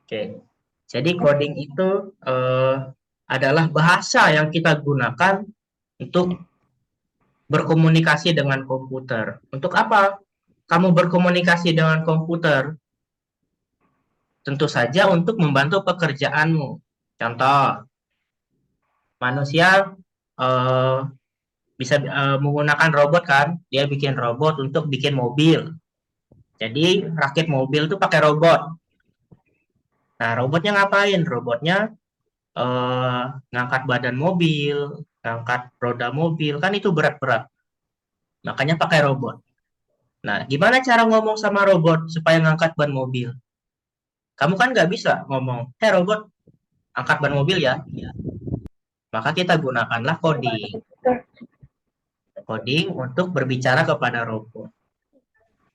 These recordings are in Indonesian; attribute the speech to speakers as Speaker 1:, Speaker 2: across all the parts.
Speaker 1: Oke. Jadi coding itu adalah bahasa yang kita gunakan untuk berkomunikasi dengan komputer. Untuk apa kamu berkomunikasi dengan komputer? Tentu saja untuk membantu pekerjaanmu. Contoh, manusia eh, bisa menggunakan robot kan? Dia bikin robot untuk bikin mobil. Jadi rakit mobil itu pakai robot. Nah, robotnya ngapain? Robotnya eh, ngangkat badan mobil, ngangkat roda mobil, kan itu berat-berat. Makanya pakai robot. Nah, gimana cara ngomong sama robot supaya ngangkat ban mobil? Kamu kan nggak bisa ngomong, "Hey robot, angkat ban mobil ya." Maka kita gunakanlah coding. Coding untuk berbicara kepada robot.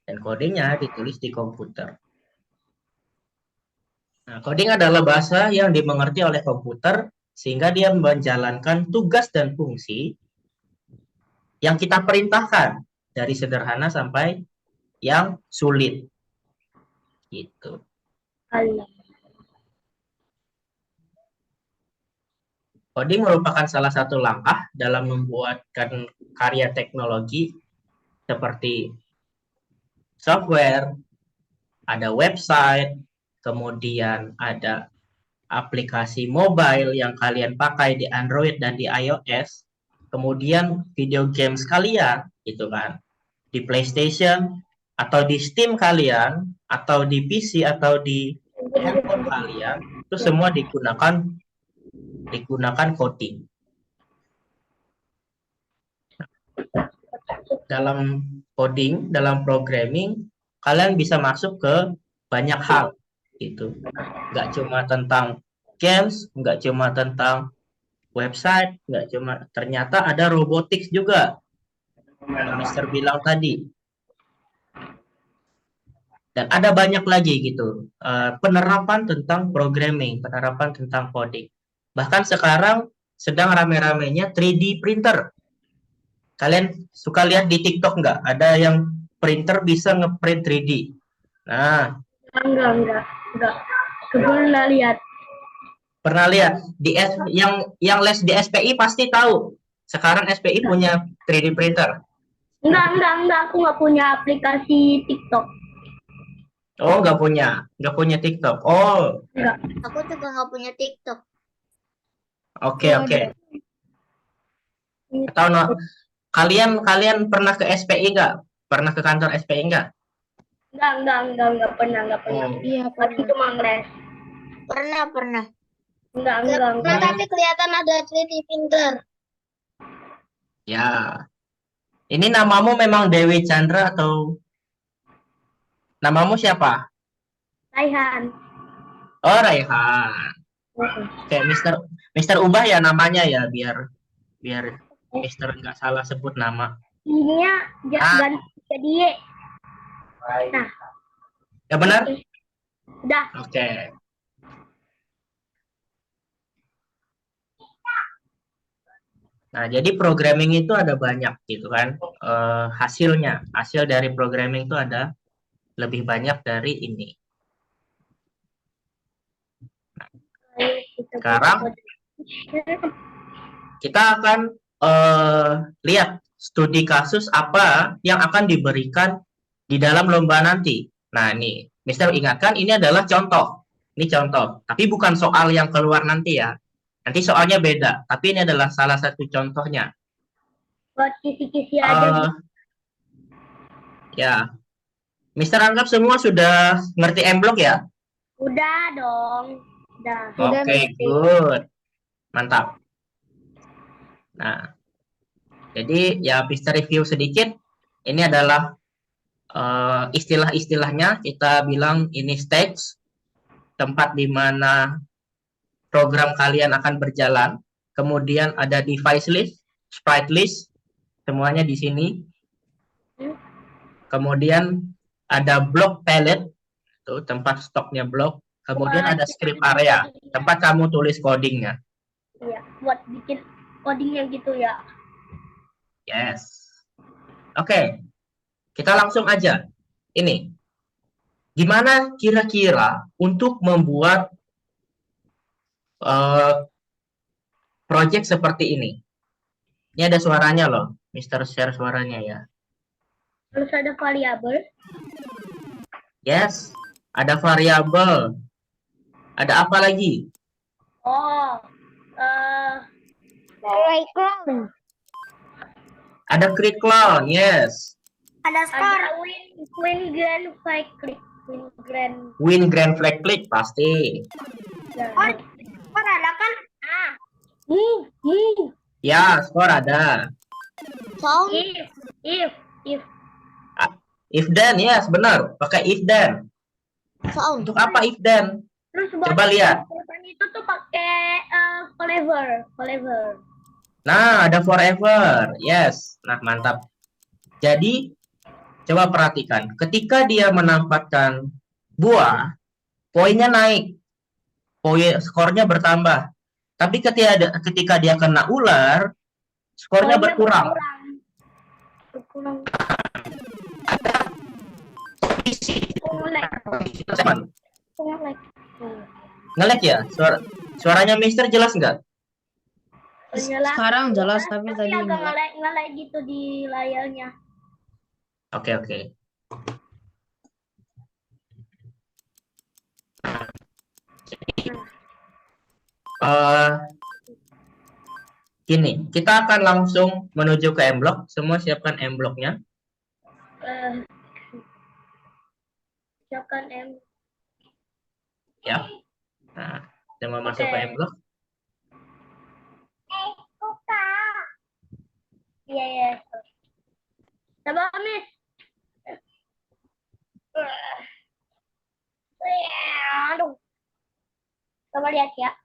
Speaker 1: Dan codingnya ditulis di komputer. Nah, coding adalah bahasa yang dimengerti oleh komputer sehingga dia menjalankan tugas dan fungsi yang kita perintahkan dari sederhana sampai yang sulit gitu.
Speaker 2: Allah.
Speaker 1: Coding merupakan salah satu langkah dalam membuatkan karya teknologi seperti software, ada website, kemudian ada aplikasi mobile yang kalian pakai di Android dan di iOS, kemudian video games kalian gitu kan, di PlayStation atau di Steam kalian atau di PC atau di handphone kalian itu semua digunakan coding. Dalam coding, dalam programming, kalian bisa masuk ke banyak hal gitu. Nggak cuma tentang games, nggak cuma tentang website, nggak cuma, ternyata ada robotics juga yang Mister bilang tadi. Dan ada banyak lagi gitu penerapan tentang programming, penerapan tentang coding. Bahkan sekarang sedang rame-ramenya 3D printer. Kalian suka lihat di TikTok nggak? Ada yang printer bisa ngeprint 3D. Nah,
Speaker 2: Enggak. Pernah lihat.
Speaker 1: pernah lihat yang les di SPI pasti tahu. Sekarang SPI punya 3D printer.
Speaker 2: Enggak. Aku nggak punya aplikasi TikTok.
Speaker 1: Oh, nggak punya TikTok. Oh,
Speaker 2: Enggak.
Speaker 3: Aku juga nggak punya TikTok.
Speaker 1: oke. Atau no, kalian pernah ke SPI nggak? Pernah ke kantor SPI nggak?
Speaker 2: Enggak pernah.
Speaker 1: Oh,
Speaker 3: Iya,
Speaker 2: Tapi cuma ngeles.
Speaker 3: pernah.
Speaker 2: Enggak.
Speaker 3: Pernah, tapi kelihatan ada 3D printer.
Speaker 1: ya. Ini namamu memang Dewi Chandra atau namamu siapa?
Speaker 2: Raihan.
Speaker 1: Oh, Raihan. Oke, Mister Ubah ya namanya ya, biar biar Mister nggak salah sebut nama.
Speaker 2: Ininya
Speaker 1: Ah,
Speaker 2: ganti jadi Y. Nah,
Speaker 1: ya benar?
Speaker 2: udah.
Speaker 1: Oke. Nah, jadi programming itu ada banyak gitu kan. Hasil dari programming itu ada lebih banyak dari ini. Sekarang kita akan lihat studi kasus apa yang akan diberikan di dalam lomba nanti. Nah, ini Mister ingatkan ini adalah contoh. Ini contoh, tapi bukan soal yang keluar nanti ya. Nanti soalnya beda, tapi ini adalah salah satu contohnya.
Speaker 2: Buat kisi-kisi aja.
Speaker 1: Ya, Mister anggap semua sudah ngerti M-Block ya?
Speaker 2: Udah dong. Udah.
Speaker 1: Oke, good. Mantap. Nah, jadi ya Mister review sedikit. Ini adalah istilah-istilahnya. Kita bilang ini stage, tempat di mana program kalian akan berjalan. Kemudian ada device list, sprite list, semuanya di sini. Kemudian ada block palette, itu tempat stoknya blok. Kemudian ada script area, tempat kamu tulis codingnya.
Speaker 2: Iya, buat bikin codingnya gitu ya.
Speaker 1: Yes. Oke, kita langsung aja. Ini, Gimana kira-kira untuk membuat eh, project seperti ini? Ini ada suaranya loh, Mister Share suaranya ya.
Speaker 2: Harus ada variabel.
Speaker 1: Yes, ada variabel. Ada apa lagi?
Speaker 2: Oh,
Speaker 3: Playground.
Speaker 1: Ada create clone, yes.
Speaker 3: Ada skor.
Speaker 2: ada win grand flag click. Win grand.
Speaker 1: Win grand flag click pasti.
Speaker 3: Skor ada kan?
Speaker 1: Ya, skor ada.
Speaker 3: Sound.
Speaker 2: If.
Speaker 1: If then, yes, benar. Pakai if then.
Speaker 3: Sound.
Speaker 1: Untuk apa if then?
Speaker 2: Terus
Speaker 1: Coba lihat.
Speaker 2: itu tuh pakai clever.
Speaker 1: Nah, ada forever. Yes. Nah, mantap. Jadi, coba perhatikan. Ketika dia menempatkan buah, poinnya naik. Poin skornya bertambah. Tapi ketika dia kena ular, skornya berkurang.
Speaker 2: Berkurang.
Speaker 1: Ngelek ya? Suaranya Mister jelas nggak?
Speaker 4: Sekarang jelas, tapi tadi
Speaker 2: agak
Speaker 4: enggak.
Speaker 2: ngelek gitu di layarnya.
Speaker 1: Oke. Gini, kita akan langsung menuju ke M-Block. Semua siapkan M-Blocknya.
Speaker 2: Siapkan M.
Speaker 1: Ya. Nah, kita mau masuk ke M-Block.
Speaker 2: Iya. Coba, Miss. Aduh. Coba lihat ya.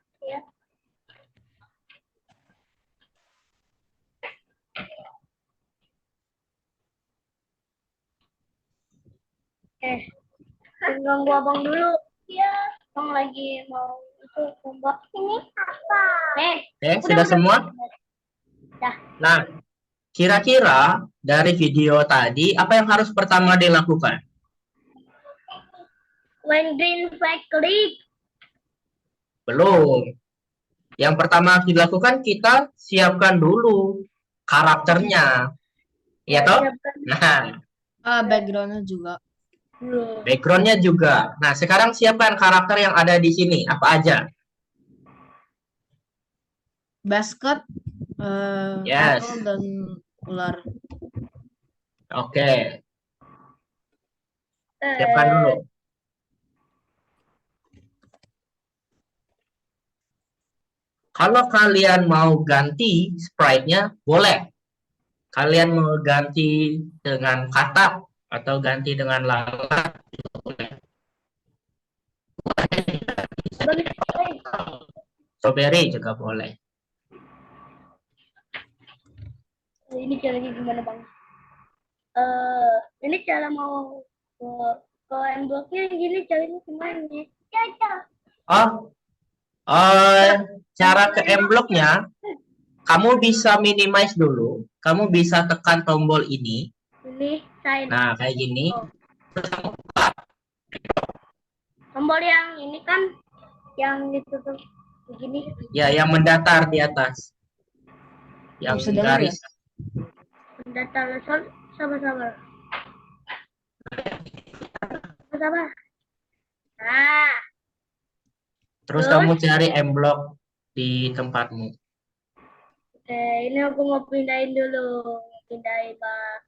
Speaker 2: Ganggu abang dulu. Iya. Abang lagi mau itu coba. Ini apa?
Speaker 1: Sudah semua?
Speaker 2: Dah.
Speaker 1: Nah, kira-kira dari video tadi, apa yang harus pertama dilakukan?
Speaker 2: When green flag click.
Speaker 1: Belum. Yang pertama harus dilakukan, kita siapkan dulu karakternya. Ya toh? Nah,
Speaker 4: Backgroundnya juga.
Speaker 1: backgroundnya juga. Nah, sekarang siapkan karakter yang ada di sini. Apa aja?
Speaker 4: Basket,
Speaker 1: Yes.
Speaker 4: apel, dan ular.
Speaker 1: Oke. Siapkan dulu. Kalau kalian mau ganti sprite-nya, boleh. Kalian mau ganti dengan katak atau ganti dengan lalat, boleh. Strawberry juga boleh.
Speaker 2: Ini caranya gimana, Bang? Ini cara mau ke M-Blocknya gini caranya gimana nih?
Speaker 1: Cara ke M-Block-nya, kamu bisa minimize dulu. Kamu bisa tekan tombol ini.
Speaker 2: Ini sign.
Speaker 1: Nah, kayak gini.
Speaker 2: Tombol yang ini kan, yang ditutup begini.
Speaker 1: Ya, yang mendatar di atas. Yang garis.
Speaker 2: Mendatar, sabar. Nah.
Speaker 1: Terus kamu cari M-Block di tempatmu.
Speaker 2: Oke, ini aku mau pindahin dulu. Bang.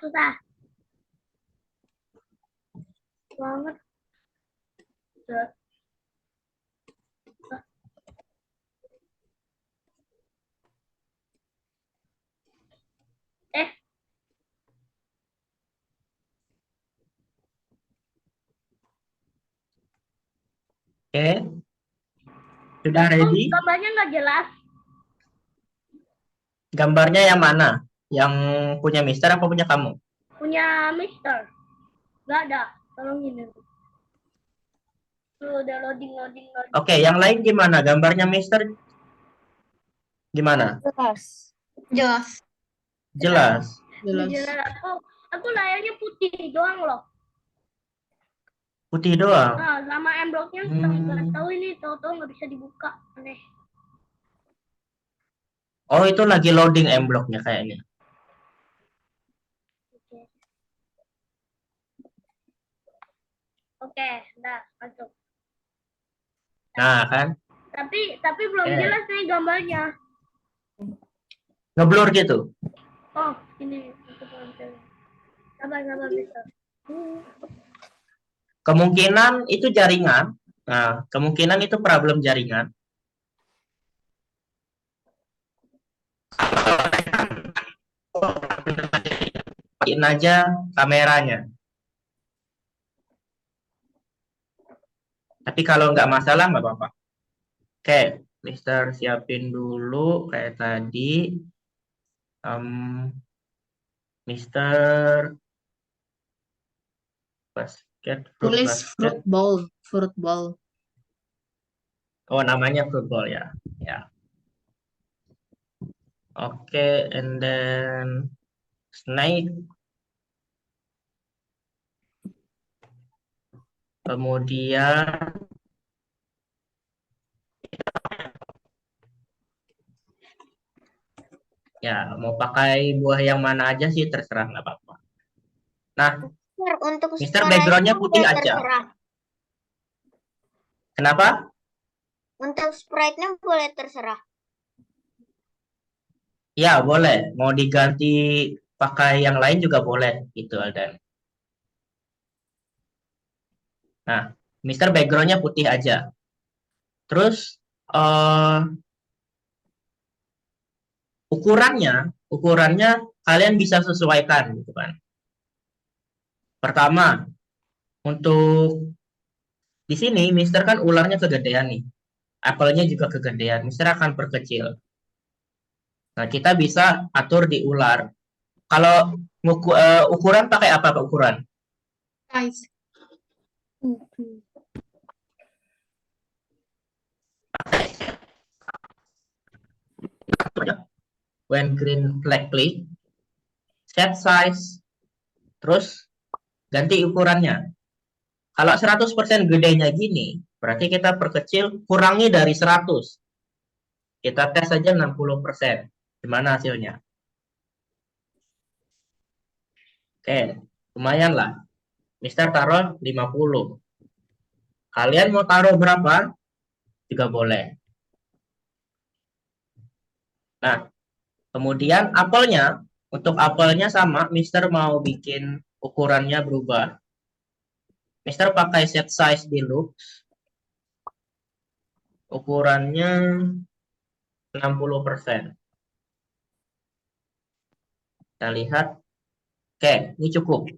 Speaker 2: Susah banget.
Speaker 1: Oke. Sudah ready?
Speaker 2: Gambarnya nggak jelas.
Speaker 1: Gambarnya yang mana? Yang punya Mister apa punya kamu?
Speaker 2: Punya Mister. Nggak ada. Tolong ini. Tuh, udah loading.
Speaker 1: Oke, yang lain gimana? Gambarnya Mister gimana?
Speaker 3: Jelas.
Speaker 1: Jelas.
Speaker 2: Aku layarnya putih doang loh.
Speaker 1: Putih doang.
Speaker 2: Nah, sama M blocknya nggak tahu ini, tahu-tahu nggak bisa dibuka. Aneh.
Speaker 1: Oh, itu lagi loading M blocknya kayaknya.
Speaker 2: Oke. Oke, udah masuk.
Speaker 1: Nah, kan?
Speaker 2: Tapi belum
Speaker 1: Oke.
Speaker 2: jelas nih gambarnya.
Speaker 1: Ngeblur gitu.
Speaker 2: Oh, ini untuk lantai. Sabar bisa.
Speaker 1: Kemungkinan itu jaringan. Nah, kemungkinan itu problem jaringan. Matiin aja kameranya. Tapi kalau nggak masalah, nggak apa-apa. Oke, Mister siapin dulu kayak tadi. Mister basket, fruit
Speaker 4: Tulis
Speaker 1: basket.
Speaker 4: fruit bowl.
Speaker 1: Oh, namanya football ya. Ya. Oke, and then snake. Kemudian ya mau pakai buah yang mana aja sih terserah, nggak apa-apa. Nah,
Speaker 3: Sir, untuk
Speaker 1: Mister
Speaker 3: sprite
Speaker 1: backgroundnya putih
Speaker 3: boleh
Speaker 1: aja.
Speaker 3: terserah.
Speaker 1: Kenapa?
Speaker 3: Untuk sprite-nya boleh terserah.
Speaker 1: Ya, boleh. Mau diganti pakai yang lain juga boleh, gitu Aldan. Nah, Mister backgroundnya putih aja. Terus ukurannya kalian bisa sesuaikan, gitu kan. Pertama, untuk di sini Mister kan ularnya kegedean nih. Apelnya juga kegedean. Mister akan perkecil. Nah, kita bisa atur di ular. Kalau ukuran pakai apa Pak ukuran?
Speaker 4: Size.
Speaker 1: When green flag click, set size, terus ganti ukurannya. Kalau 100% gedenya gini, berarti kita perkecil, kurangi dari 100. Kita tes saja 60%. Gimana hasilnya? Oke, lumayan lah. Mister taruh 50. Kalian mau taruh berapa? Juga boleh. Nah, kemudian apelnya, untuk apelnya sama, Mister mau bikin ukurannya berubah. Mister pakai set size deluxe. Ukurannya 60%. Kita lihat. Oke, ini cukup.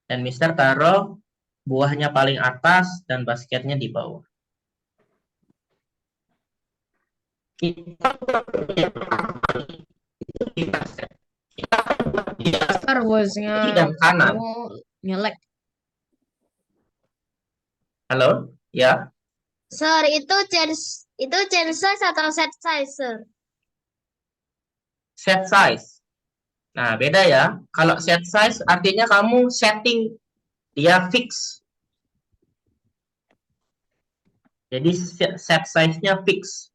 Speaker 1: Dan Mister taruh buahnya paling atas dan basketnya di bawah. Kita
Speaker 4: Star voice-nya
Speaker 1: dan kanan.
Speaker 4: kamu nyelek.
Speaker 1: Halo, ya.
Speaker 3: Sir, itu change size atau set size, sir?
Speaker 1: Set size. Nah, beda ya. Kalau set size artinya kamu setting dia fix. Jadi set size-nya fix.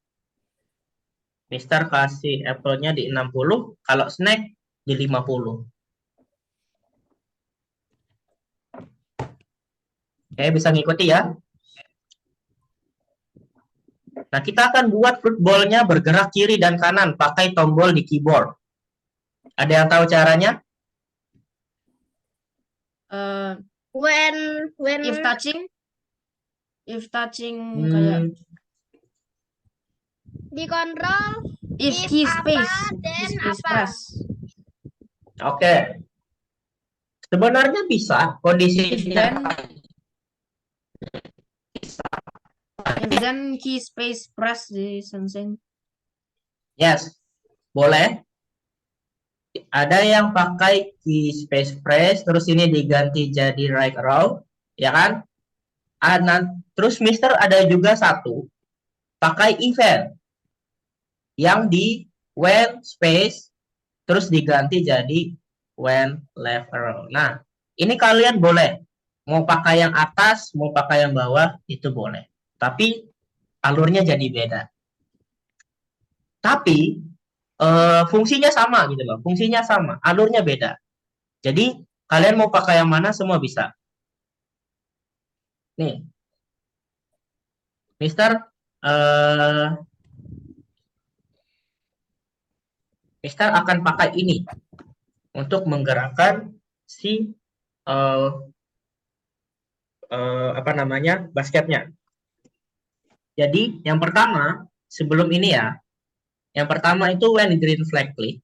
Speaker 1: Mister kasih apple-nya di 60, kalau snack di 50. Oke, bisa ngikuti ya. Nah, kita akan buat fruit bowl-nya bergerak kiri dan kanan pakai tombol di keyboard. Ada yang tahu caranya?
Speaker 3: When
Speaker 4: If touching
Speaker 1: Hmm,
Speaker 4: kayak
Speaker 3: dikontrol,
Speaker 4: if
Speaker 3: if
Speaker 4: key
Speaker 3: apa,
Speaker 4: space,
Speaker 3: then
Speaker 4: key space
Speaker 3: apa?
Speaker 4: press.
Speaker 1: Oke. Sebenarnya bisa kondisi
Speaker 4: If then key space press di sensing.
Speaker 1: Yes, boleh. Ada yang pakai key space press, terus ini diganti jadi right arrow, ya kan? Terus Mister ada juga satu pakai event yang di when space terus diganti jadi when left arrow. Nah, ini kalian boleh Mau pakai yang atas, mau pakai yang bawah, itu boleh. Tapi alurnya jadi beda. Tapi fungsinya sama gitu loh. Fungsinya sama, alurnya beda. Jadi kalian mau pakai yang mana semua bisa. Nih, Mister, eh, Mister akan pakai ini untuk menggerakkan si apa namanya basketnya. Jadi yang pertama sebelum ini ya, yang pertama itu when green flag click,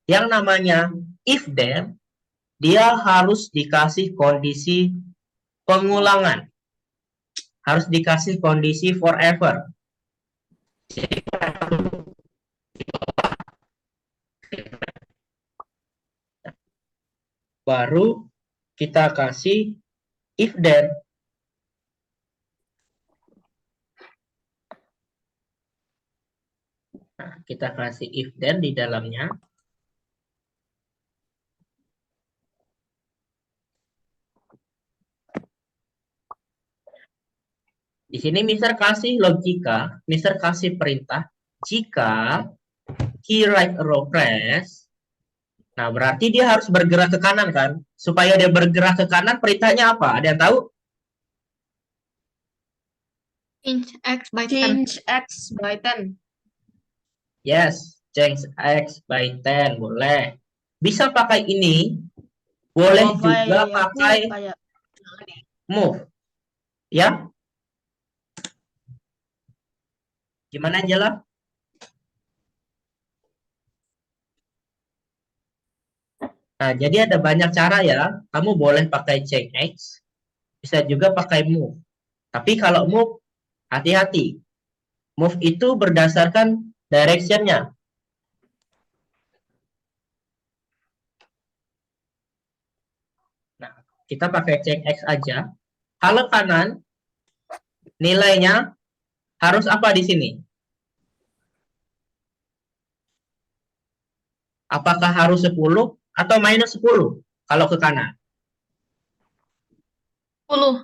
Speaker 1: yang namanya if then dia harus dikasih kondisi pengulangan, harus dikasih kondisi forever. Baru kita kasih if then. Nah, kita kasih if then di dalamnya. Di sini Mister kasih logika, Mister kasih perintah jika key right arrow press. Nah, berarti dia harus bergerak ke kanan kan? Supaya dia bergerak ke kanan, perintahnya apa? Ada yang tahu?
Speaker 3: Change X by 10.
Speaker 4: Change X by 10.
Speaker 1: Yes, change X by 10 boleh. Bisa pakai ini, boleh
Speaker 4: Kalau
Speaker 1: juga
Speaker 4: kayak aku
Speaker 1: pakai
Speaker 4: kayak
Speaker 1: move. Ya? Gimana Jela? Nah, jadi ada banyak cara ya. Kamu boleh pakai change X, bisa juga pakai move. Tapi kalau move, hati-hati. Move itu berdasarkan direction-nya. Nah, kita pakai change X aja. Kalau kanan, nilainya harus apa di sini? Apakah harus 10 atau minus 10 kalau ke kanan?
Speaker 4: 10.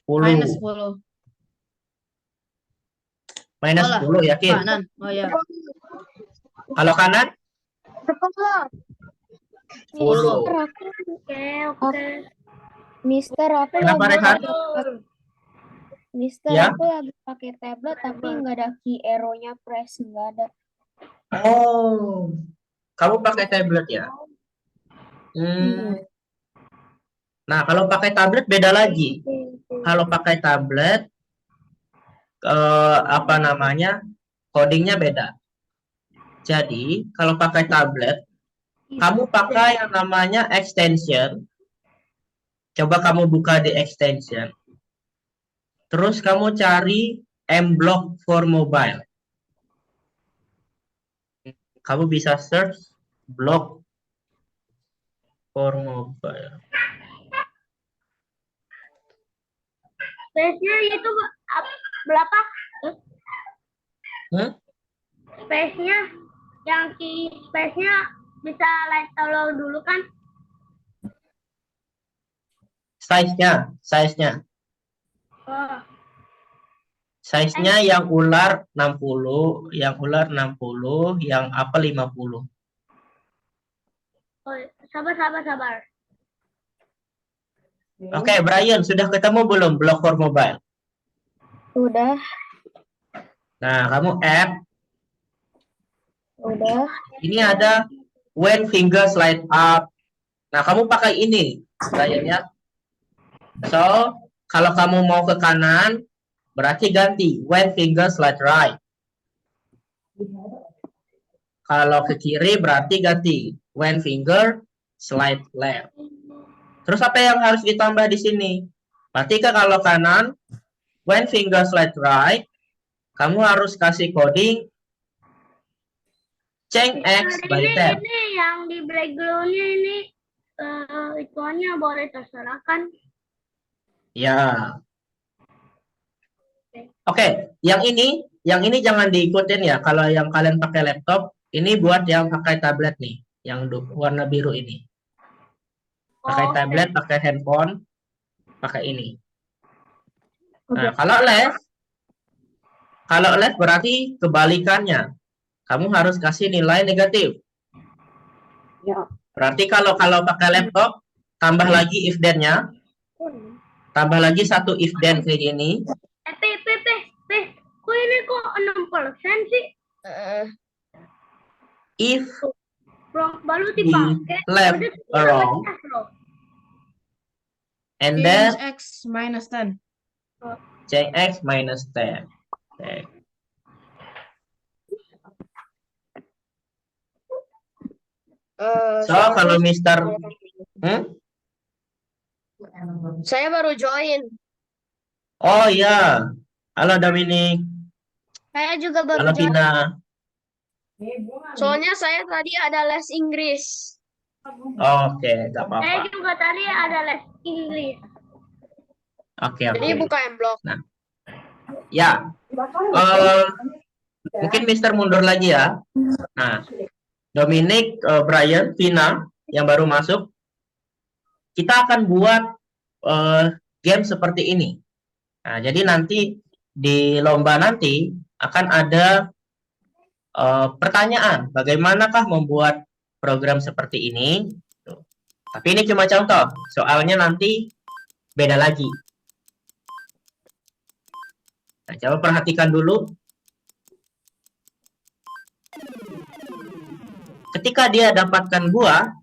Speaker 1: 10.
Speaker 4: Minus 10.
Speaker 1: Minus
Speaker 4: Olah,
Speaker 1: 10 yakin?
Speaker 4: kanan. Oh ya.
Speaker 1: Kalau kanan? 10.
Speaker 2: Oke.
Speaker 3: Mister, aku
Speaker 1: Kenapa,
Speaker 3: lagi
Speaker 1: Rehan?
Speaker 3: Mister,
Speaker 1: Ya?
Speaker 3: aku lagi pakai tablet tapi nggak ada key arrow-nya press, nggak ada.
Speaker 1: Oh, kamu pakai tablet ya? Nah, kalau pakai tablet beda lagi. Kalau pakai tablet, apa namanya, codingnya beda. Jadi, kalau pakai tablet, kamu pakai yang namanya extension. Coba kamu buka di extension. Terus kamu cari M-Block for mobile. Kamu bisa search block for mobile.
Speaker 2: Space-nya itu berapa? Space-nya yang key space-nya bisa light tolong dulu kan?
Speaker 1: Size-nya.
Speaker 2: Oh,
Speaker 1: Size-nya yang ular 60, yang ular 60, yang apel 50.
Speaker 2: oh, sabar.
Speaker 1: Oke, Brian, sudah ketemu belum block for mobile?
Speaker 3: Udah,
Speaker 1: Nah, kamu add.
Speaker 3: udah.
Speaker 1: Ini ada when finger slide up. Nah, kamu pakai ini, Brian ya. So, kalau kamu mau ke kanan, berarti ganti when finger slide right. Kalau ke kiri berarti ganti when finger slide left. Terus apa yang harus ditambah di sini? Berarti kalau kanan when finger slide right, kamu harus kasih coding change X by 10.
Speaker 2: Ini yang di background-nya ini ituannya boleh terserah kan?
Speaker 1: Ya. Oke, yang ini jangan diikutin ya. Kalau yang kalian pakai laptop, ini buat yang pakai tablet nih, yang warna biru ini. pakai
Speaker 2: Oke.
Speaker 1: tablet, pakai handphone, pakai ini. Nah,
Speaker 2: Oke.
Speaker 1: kalau les berarti kebalikannya. Kamu harus kasih nilai negatif.
Speaker 2: Ya.
Speaker 1: Berarti kalau pakai laptop, tambah lagi if then-nya, tambah lagi satu if then kayak gini.
Speaker 2: Kok ini kok 6% sih?
Speaker 1: If
Speaker 2: Baru
Speaker 1: the
Speaker 2: dipakai.
Speaker 1: left
Speaker 2: Udah
Speaker 1: wrong,
Speaker 2: loh.
Speaker 1: and
Speaker 4: Change
Speaker 1: then
Speaker 4: X minus 10.
Speaker 1: change x minus 10. Okay. So, kalau Mister
Speaker 3: Saya baru join.
Speaker 1: Oh iya. Halo Dominic.
Speaker 3: Saya juga baru
Speaker 1: Halo
Speaker 3: join.
Speaker 1: Tina.
Speaker 3: Soalnya saya tadi ada les Inggris.
Speaker 1: Oke, nggak
Speaker 2: Saya
Speaker 1: apa-apa.
Speaker 2: juga tadi ada les Inggris.
Speaker 1: Oke.
Speaker 3: Jadi buka blog.
Speaker 1: Ya, mungkin Mister mundur lagi ya. Nah, Dominic, Brian, Tina yang baru masuk, kita akan buat game seperti ini. Nah, jadi nanti di lomba nanti akan ada pertanyaan, bagaimanakah membuat program seperti ini? Tuh. Tapi ini cuma contoh, soalnya nanti beda lagi. Nah, coba perhatikan dulu. Ketika dia dapatkan buah,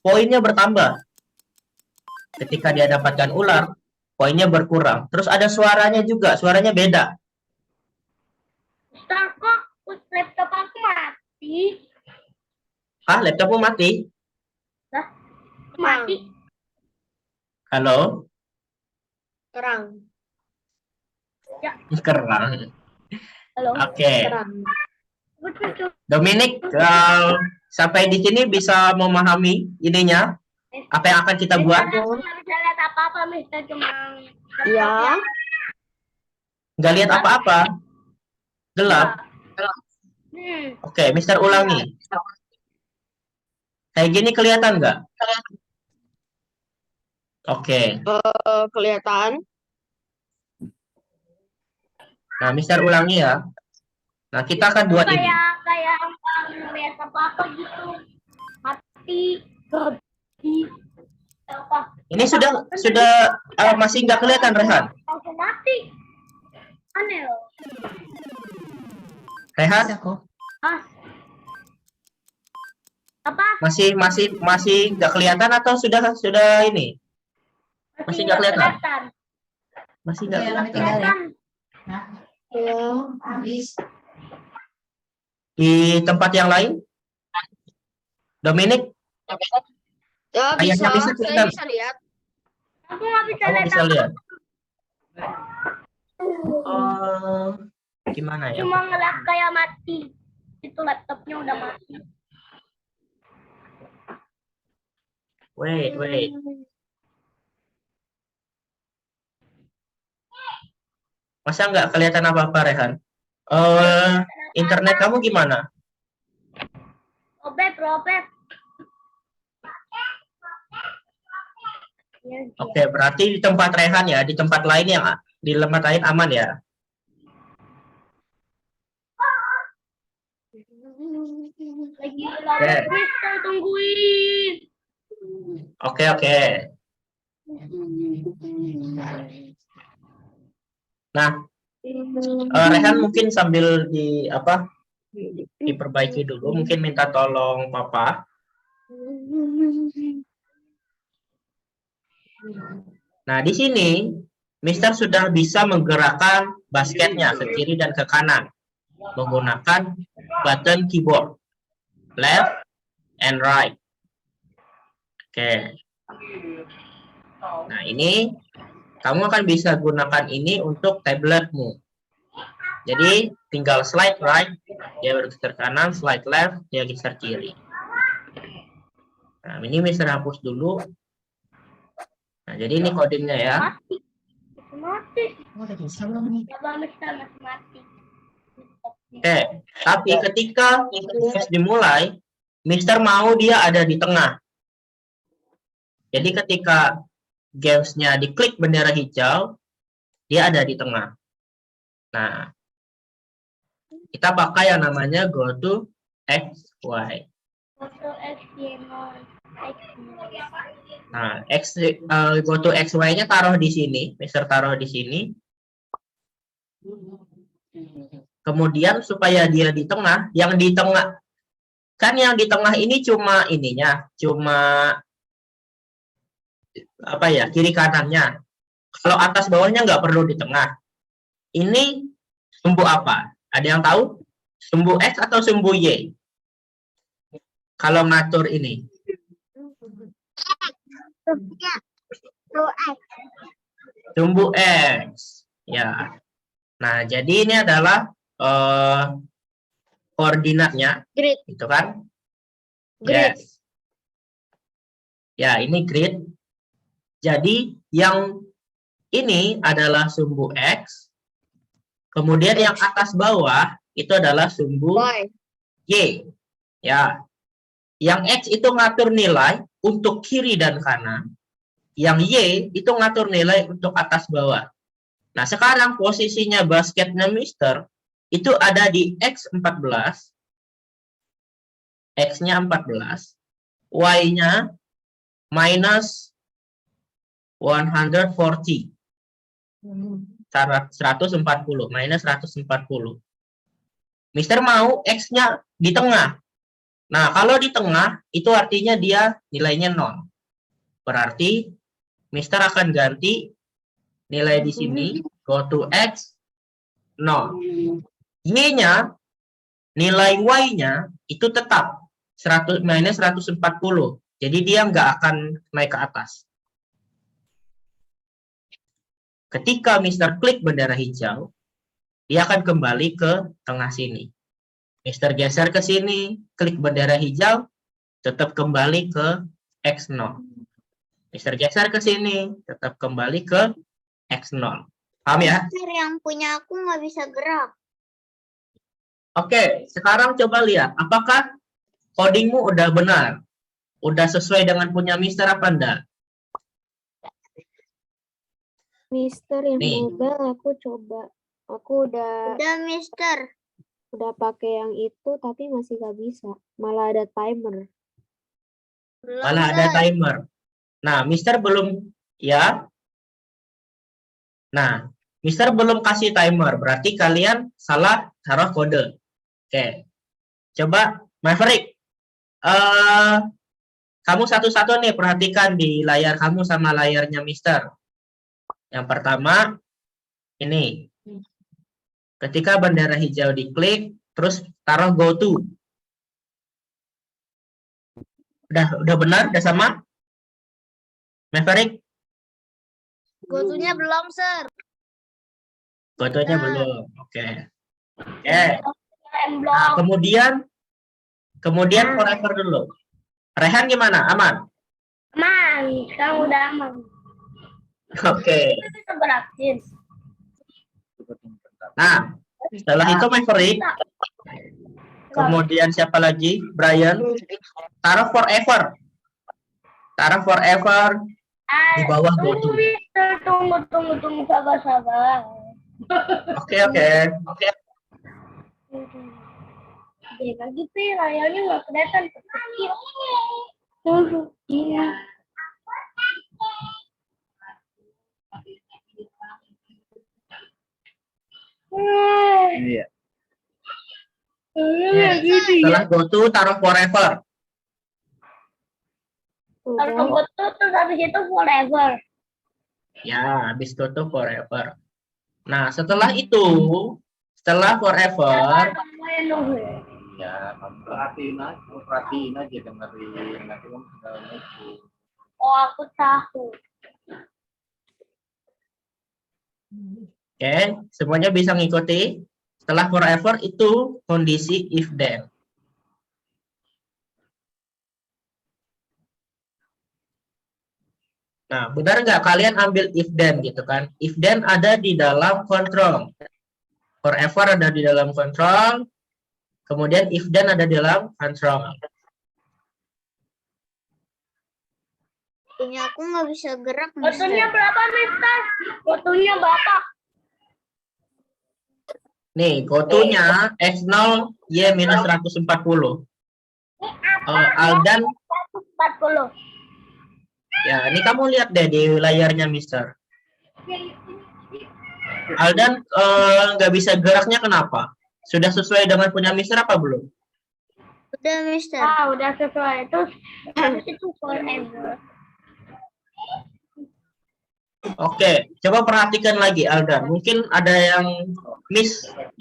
Speaker 1: poinnya bertambah. Ketika dia dapatkan ular, poinnya berkurang. Terus ada suaranya juga, suaranya beda.
Speaker 2: Ustaz, kok laptop aku mati?
Speaker 1: Laptopmu mati?
Speaker 2: Mati.
Speaker 1: Halo?
Speaker 3: Kerang.
Speaker 1: Kerang.
Speaker 2: Halo.
Speaker 1: Oke.
Speaker 3: Kerang.
Speaker 1: Dominic, sampai di sini bisa memahami ininya? Apa yang akan kita buat?
Speaker 2: Aku nggak bisa lihat apa-apa, Mister. Cuma
Speaker 3: Ya.
Speaker 1: Nggak lihat apa-apa? Gelap? Oke, Mister ulangi. Kayak gini kelihatan nggak? Oke.
Speaker 3: Kelihatan.
Speaker 1: Nah, Mister ulangi ya. Nah, kita akan buat ini.
Speaker 2: Kayak lihat apa-apa gitu. Mati. Apa?
Speaker 1: Ini sudah masih nggak kelihatan, Rehan.
Speaker 2: Langsung mati. Aneh loh.
Speaker 1: Rehan?
Speaker 2: Ah. Apa?
Speaker 1: Masih nggak kelihatan atau sudah ini? Masih nggak kelihatan? Masih nggak kelihatan. Di tempat yang lain? Dominic?
Speaker 3: Ya,
Speaker 1: Kayaknya bisa
Speaker 3: saya
Speaker 1: kelihatan.
Speaker 3: bisa lihat.
Speaker 2: Aku nggak bisa
Speaker 1: Kamu
Speaker 2: lihat
Speaker 1: bisa
Speaker 2: apa.
Speaker 1: lihat? Gimana ya?
Speaker 2: Cuma ngeliat kayak mati. Itu laptopnya udah mati.
Speaker 1: Wait. Masa nggak kelihatan apa-apa, Rehan? Internet kamu gimana?
Speaker 2: Robert.
Speaker 1: Oke, berarti di tempat Rehan ya, di tempat lain aman ya.
Speaker 2: Lagi Robert, Mister, tungguin.
Speaker 1: Oke. Nah, Rehan mungkin sambil diperbaiki dulu, mungkin minta tolong Papa. Nah, di sini Mister sudah bisa menggerakkan basketnya ke kiri dan ke kanan menggunakan button keyboard left and right. Oke. Nah, ini kamu akan bisa gunakan ini untuk tabletmu. Jadi tinggal slide right, dia bergeser kanan, slide left, dia geser kiri. Nah, ini Mister hapus dulu. Nah, jadi ini codingnya ya.
Speaker 2: Mati. Coba Mister masih mati.
Speaker 1: Oke, tapi ketika proses dimulai, Mister mau dia ada di tengah. Jadi ketika gamesnya diklik bendera hijau, dia ada di tengah. Nah, kita pakai yang namanya go to X, Y.
Speaker 2: Foto X, Y, 0. X, 0.
Speaker 1: Nah, go to X, Y-nya taruh di sini. Mister taruh di sini. Kemudian supaya dia di tengah, yang di tengah, kan yang di tengah ini cuma ininya, cuma apa ya, kiri kanannya. Kalau atas bawahnya nggak perlu di tengah. Ini sumbu apa? Ada yang tahu? Sumbu X atau sumbu Y? Kalau ngatur ini. Sumbu X. Ya. Nah, jadi ini adalah koordinatnya.
Speaker 3: Grid.
Speaker 1: Itu kan?
Speaker 3: Grid.
Speaker 1: Yes. Ya, ini grid. Jadi, yang ini adalah sumbu X. Kemudian yang atas bawah itu adalah sumbu Y. Ya. Yang X itu ngatur nilai untuk kiri dan kanan. Yang Y itu ngatur nilai untuk atas bawah. Nah, sekarang posisinya basketnya Mister itu ada di X14. X-nya 14. Y-nya minus 140. 140. Minus 140. Mister mau X-nya di tengah. Nah, kalau di tengah, itu artinya dia nilainya 0. Berarti, Mister akan ganti nilai di sini, go to X, 0. Y-nya, nilai Y-nya, itu tetap minus 140. Jadi, dia nggak akan naik ke atas. Ketika Mister klik bendera hijau, dia akan kembali ke tengah sini. Mister geser ke sini, klik bendera hijau, tetap kembali ke X0. Mister geser ke sini, tetap kembali ke X0. Paham ya?
Speaker 3: Mister, yang punya aku nggak bisa gerak.
Speaker 1: Oke, sekarang coba lihat. Apakah codingmu udah benar? Udah sesuai dengan punya Mister apa enggak?
Speaker 5: Mister yang
Speaker 1: Nih.
Speaker 5: mobile aku coba. Aku
Speaker 3: Udah, Mister.
Speaker 5: udah pakai yang itu tapi masih gak bisa. Malah ada timer.
Speaker 3: Belum,
Speaker 1: Malah ada
Speaker 3: Sir.
Speaker 1: timer. Nah, Mister belum, ya. Nah, Mister belum kasih timer. Berarti kalian salah taruh kode. Oke. Coba, Maverick. Kamu satu-satu nih perhatikan di layar kamu sama layarnya Mister. Yang pertama, ini. Ketika bendera hijau diklik, terus taruh go to. Udah benar? Udah sama? Maverick?
Speaker 3: Gotunya belum, Sir.
Speaker 1: Go to-nya
Speaker 3: Nah.
Speaker 1: belum. Oke. Oke.
Speaker 2: M-block.
Speaker 1: Nah, kemudian forever dulu. Rehan gimana? Aman?
Speaker 2: Aman, sekarang udah aman.
Speaker 1: Oke.
Speaker 2: Kita berakhir.
Speaker 1: Nah, setelah itu Maverick, kemudian siapa lagi? Brian. Taruh forever. Taruh forever di bawah go to.
Speaker 2: Tunggu, sabar.
Speaker 1: Oke.
Speaker 2: Jadi lagi sih, layarnya nggak kelihatan kecil. Tunggu, iya.
Speaker 6: Iya.
Speaker 1: Setelah go to, taruh forever.
Speaker 2: Kalau
Speaker 5: Udah.
Speaker 2: tunggu tuh, terus habis itu forever.
Speaker 1: Ya, habis go to forever. Nah, setelah itu, setelah forever,
Speaker 6: Ya, kamu perhatiin aja dengerin nanti kamu tinggal nunggu.
Speaker 2: Oh, aku tahu.
Speaker 1: oke, semuanya bisa ngikuti. Setelah forever itu kondisi if then. Nah, benar nggak kalian ambil if then gitu kan? If then ada di dalam control. Forever ada di dalam control. Kemudian if then ada di dalam control.
Speaker 3: Punya aku nggak bisa gerak,
Speaker 2: Fotonya
Speaker 3: Mister.
Speaker 2: berapa, Mister? Fotonya berapa?
Speaker 1: Nih, gotonya X0 Y minus 140. Aldan,
Speaker 2: 140.
Speaker 1: ya ini kamu lihat deh di layarnya, Mister. Aldan nggak bisa geraknya kenapa? Sudah sesuai dengan punya Mister apa belum?
Speaker 3: Udah, Mister.
Speaker 2: Udah sesuai. Terus habis itu forever.
Speaker 1: Oke, coba perhatikan lagi, Aldan. Mungkin ada yang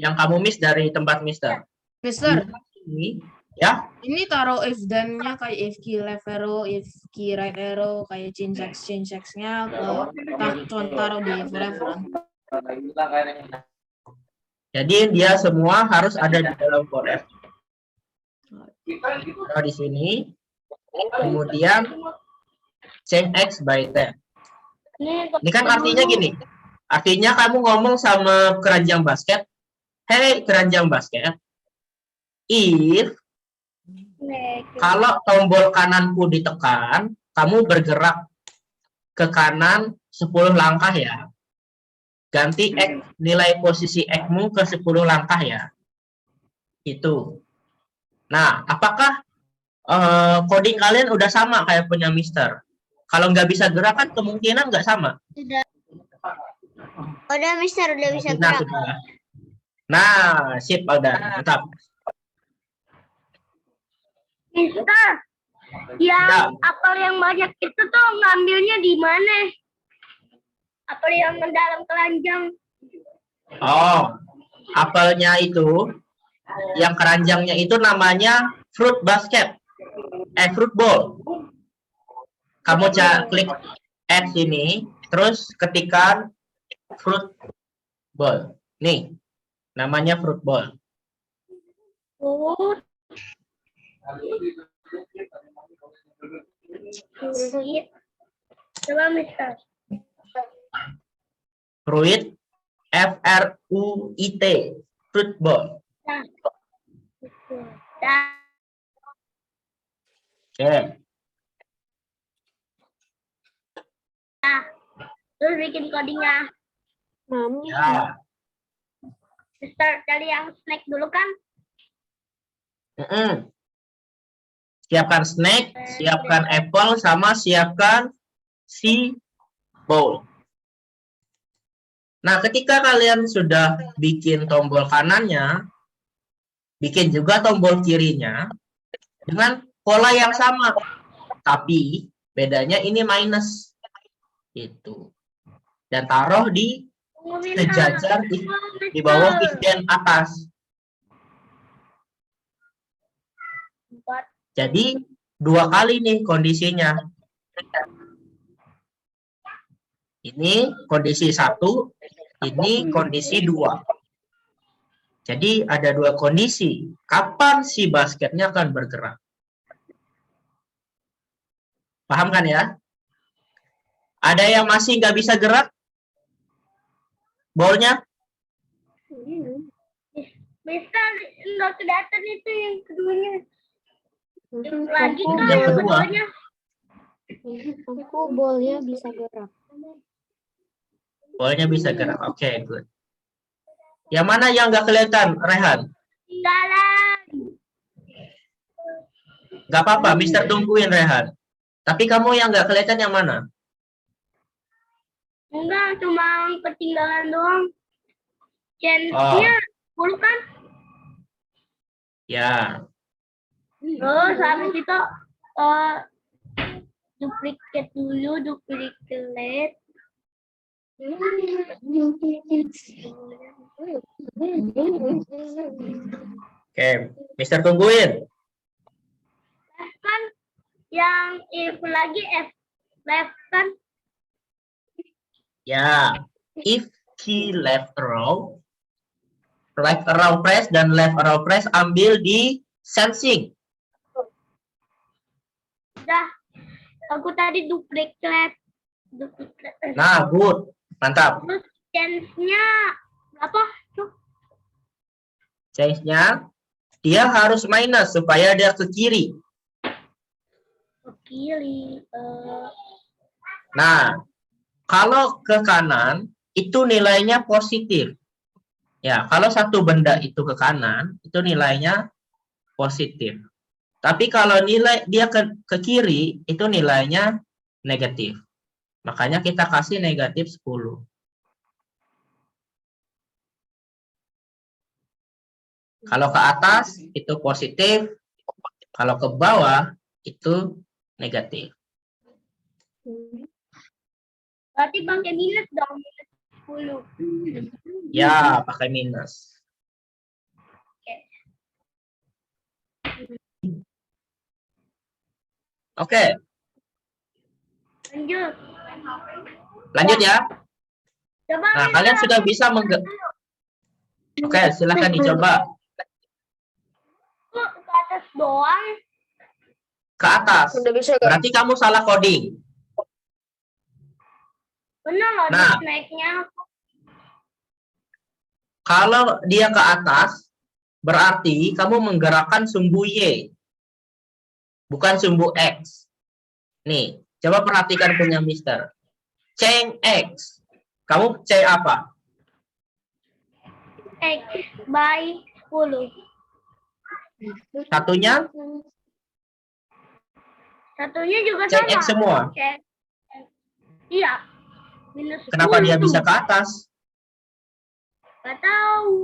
Speaker 1: kamu miss dari tempat Mister.
Speaker 4: Mister,
Speaker 1: Ini, ya.
Speaker 4: ini taruh if then-nya kayak if key left arrow, if key right arrow, kayak change X-nya taruh di forever.
Speaker 1: Jadi dia semua harus ada di dalam for. Nah, di sini, kemudian change X by 10. Ini kan artinya gini. Artinya kamu ngomong sama keranjang basket, hey keranjang basket, if kalau tombol kananku ditekan, kamu bergerak ke kanan 10 langkah ya. Ganti X, nilai posisi X-mu ke 10 langkah ya. Itu. Nah, apakah coding kalian udah sama kayak punya Mister? Kalau nggak bisa gerak kan kemungkinan nggak sama.
Speaker 3: Udah, Mister, udah bisa
Speaker 1: Nah,
Speaker 3: gerak.
Speaker 1: sudah. Nah, sip, udah. Mantap.
Speaker 2: Mister, yang
Speaker 1: Ya.
Speaker 2: apel yang banyak itu tuh ngambilnya di mana? Apel yang dalam keranjang.
Speaker 1: Oh, apelnya itu, yang keranjangnya itu namanya fruit basket. Fruit bowl. Kamu klik X ini, terus ketikkan fruit bowl. Nih, namanya fruit bowl.
Speaker 2: Oh, coba Mister.
Speaker 1: Fruit, F-R-U-I-T, fruit bowl.
Speaker 2: Nah,
Speaker 1: Oke.
Speaker 2: terus bikin codingnya.
Speaker 1: Ya.
Speaker 2: Mister, dari yang snack dulu kan?
Speaker 1: Siapkan snack, siapkan apple, sama siapkan si bowl. Nah, ketika kalian sudah bikin tombol kanannya, bikin juga tombol kirinya dengan pola yang sama. Tapi bedanya ini minus. Itu. Dan taruh di sejajar di bawah if then atas. Jadi 2 kali nih kondisinya. Ini kondisi 1, ini kondisi 2. Jadi ada 2 kondisi. Kapan si basketnya akan bergerak? Paham kan ya? Ada yang masih nggak bisa gerak? Bolnya?
Speaker 2: Mister, nggak kelihatan itu yang keduanya. Lagi
Speaker 5: Aku
Speaker 2: kan
Speaker 1: Yang kedua.
Speaker 2: keduanya.
Speaker 5: Aku bolnya bisa gerak.
Speaker 1: Bolnya bisa gerak. Oke, good. Yang mana yang nggak kelihatan, Rehan?
Speaker 2: Jalan.
Speaker 1: Nggak apa-apa, Mister tungguin Rehan. Tapi kamu yang nggak kelihatan yang mana?
Speaker 2: Enggak, cuma ketinggalan doang. Chance-nya 10 kan?
Speaker 1: Ya.
Speaker 2: Terus habis itu duplicate dulu, duplicate.
Speaker 1: Oke, Mister tungguin.
Speaker 2: Kan yang if lagi F left kan?
Speaker 1: Ya. If key left arrow, right arrow press dan left arrow press ambil di sensing.
Speaker 2: Udah. Aku tadi duplicate.
Speaker 1: Nah, good. Mantap.
Speaker 2: Terus chance-nya berapa? Tuh.
Speaker 1: Change-nya dia harus minus supaya dia ke kiri.
Speaker 2: Ke kiri.
Speaker 1: Nah, kalau ke kanan itu nilainya positif. Ya, kalau satu benda itu ke kanan itu nilainya positif. Tapi kalau nilai dia ke kiri itu nilainya negatif. Makanya kita kasih negatif 10. Kalau ke atas itu positif, kalau ke bawah itu negatif.
Speaker 2: Berarti pakai minus dong, minus 10.
Speaker 1: Ya, pakai minus. Oke,
Speaker 2: Lanjut.
Speaker 1: lanjut ya.
Speaker 2: Coba
Speaker 1: Nah, kalian sudah bisa Oke, silahkan dicoba.
Speaker 2: ke atas doang.
Speaker 1: Ke atas.
Speaker 3: Udah bisa gak?
Speaker 1: Berarti kamu salah coding.
Speaker 2: Benar loh,
Speaker 1: Nah.
Speaker 2: naiknya.
Speaker 1: Kalau dia ke atas, berarti kamu menggerakkan sumbu Y. Bukan sumbu X. Nih, coba perhatikan punya Mister. Change X. Kamu C apa?
Speaker 2: X by 10.
Speaker 1: Satunya?
Speaker 2: Satunya juga
Speaker 1: Change
Speaker 2: sama.
Speaker 1: X semua.
Speaker 2: Cek. Iya. Minus 10.
Speaker 1: Kenapa dia bisa ke atas?
Speaker 2: Gak tahu.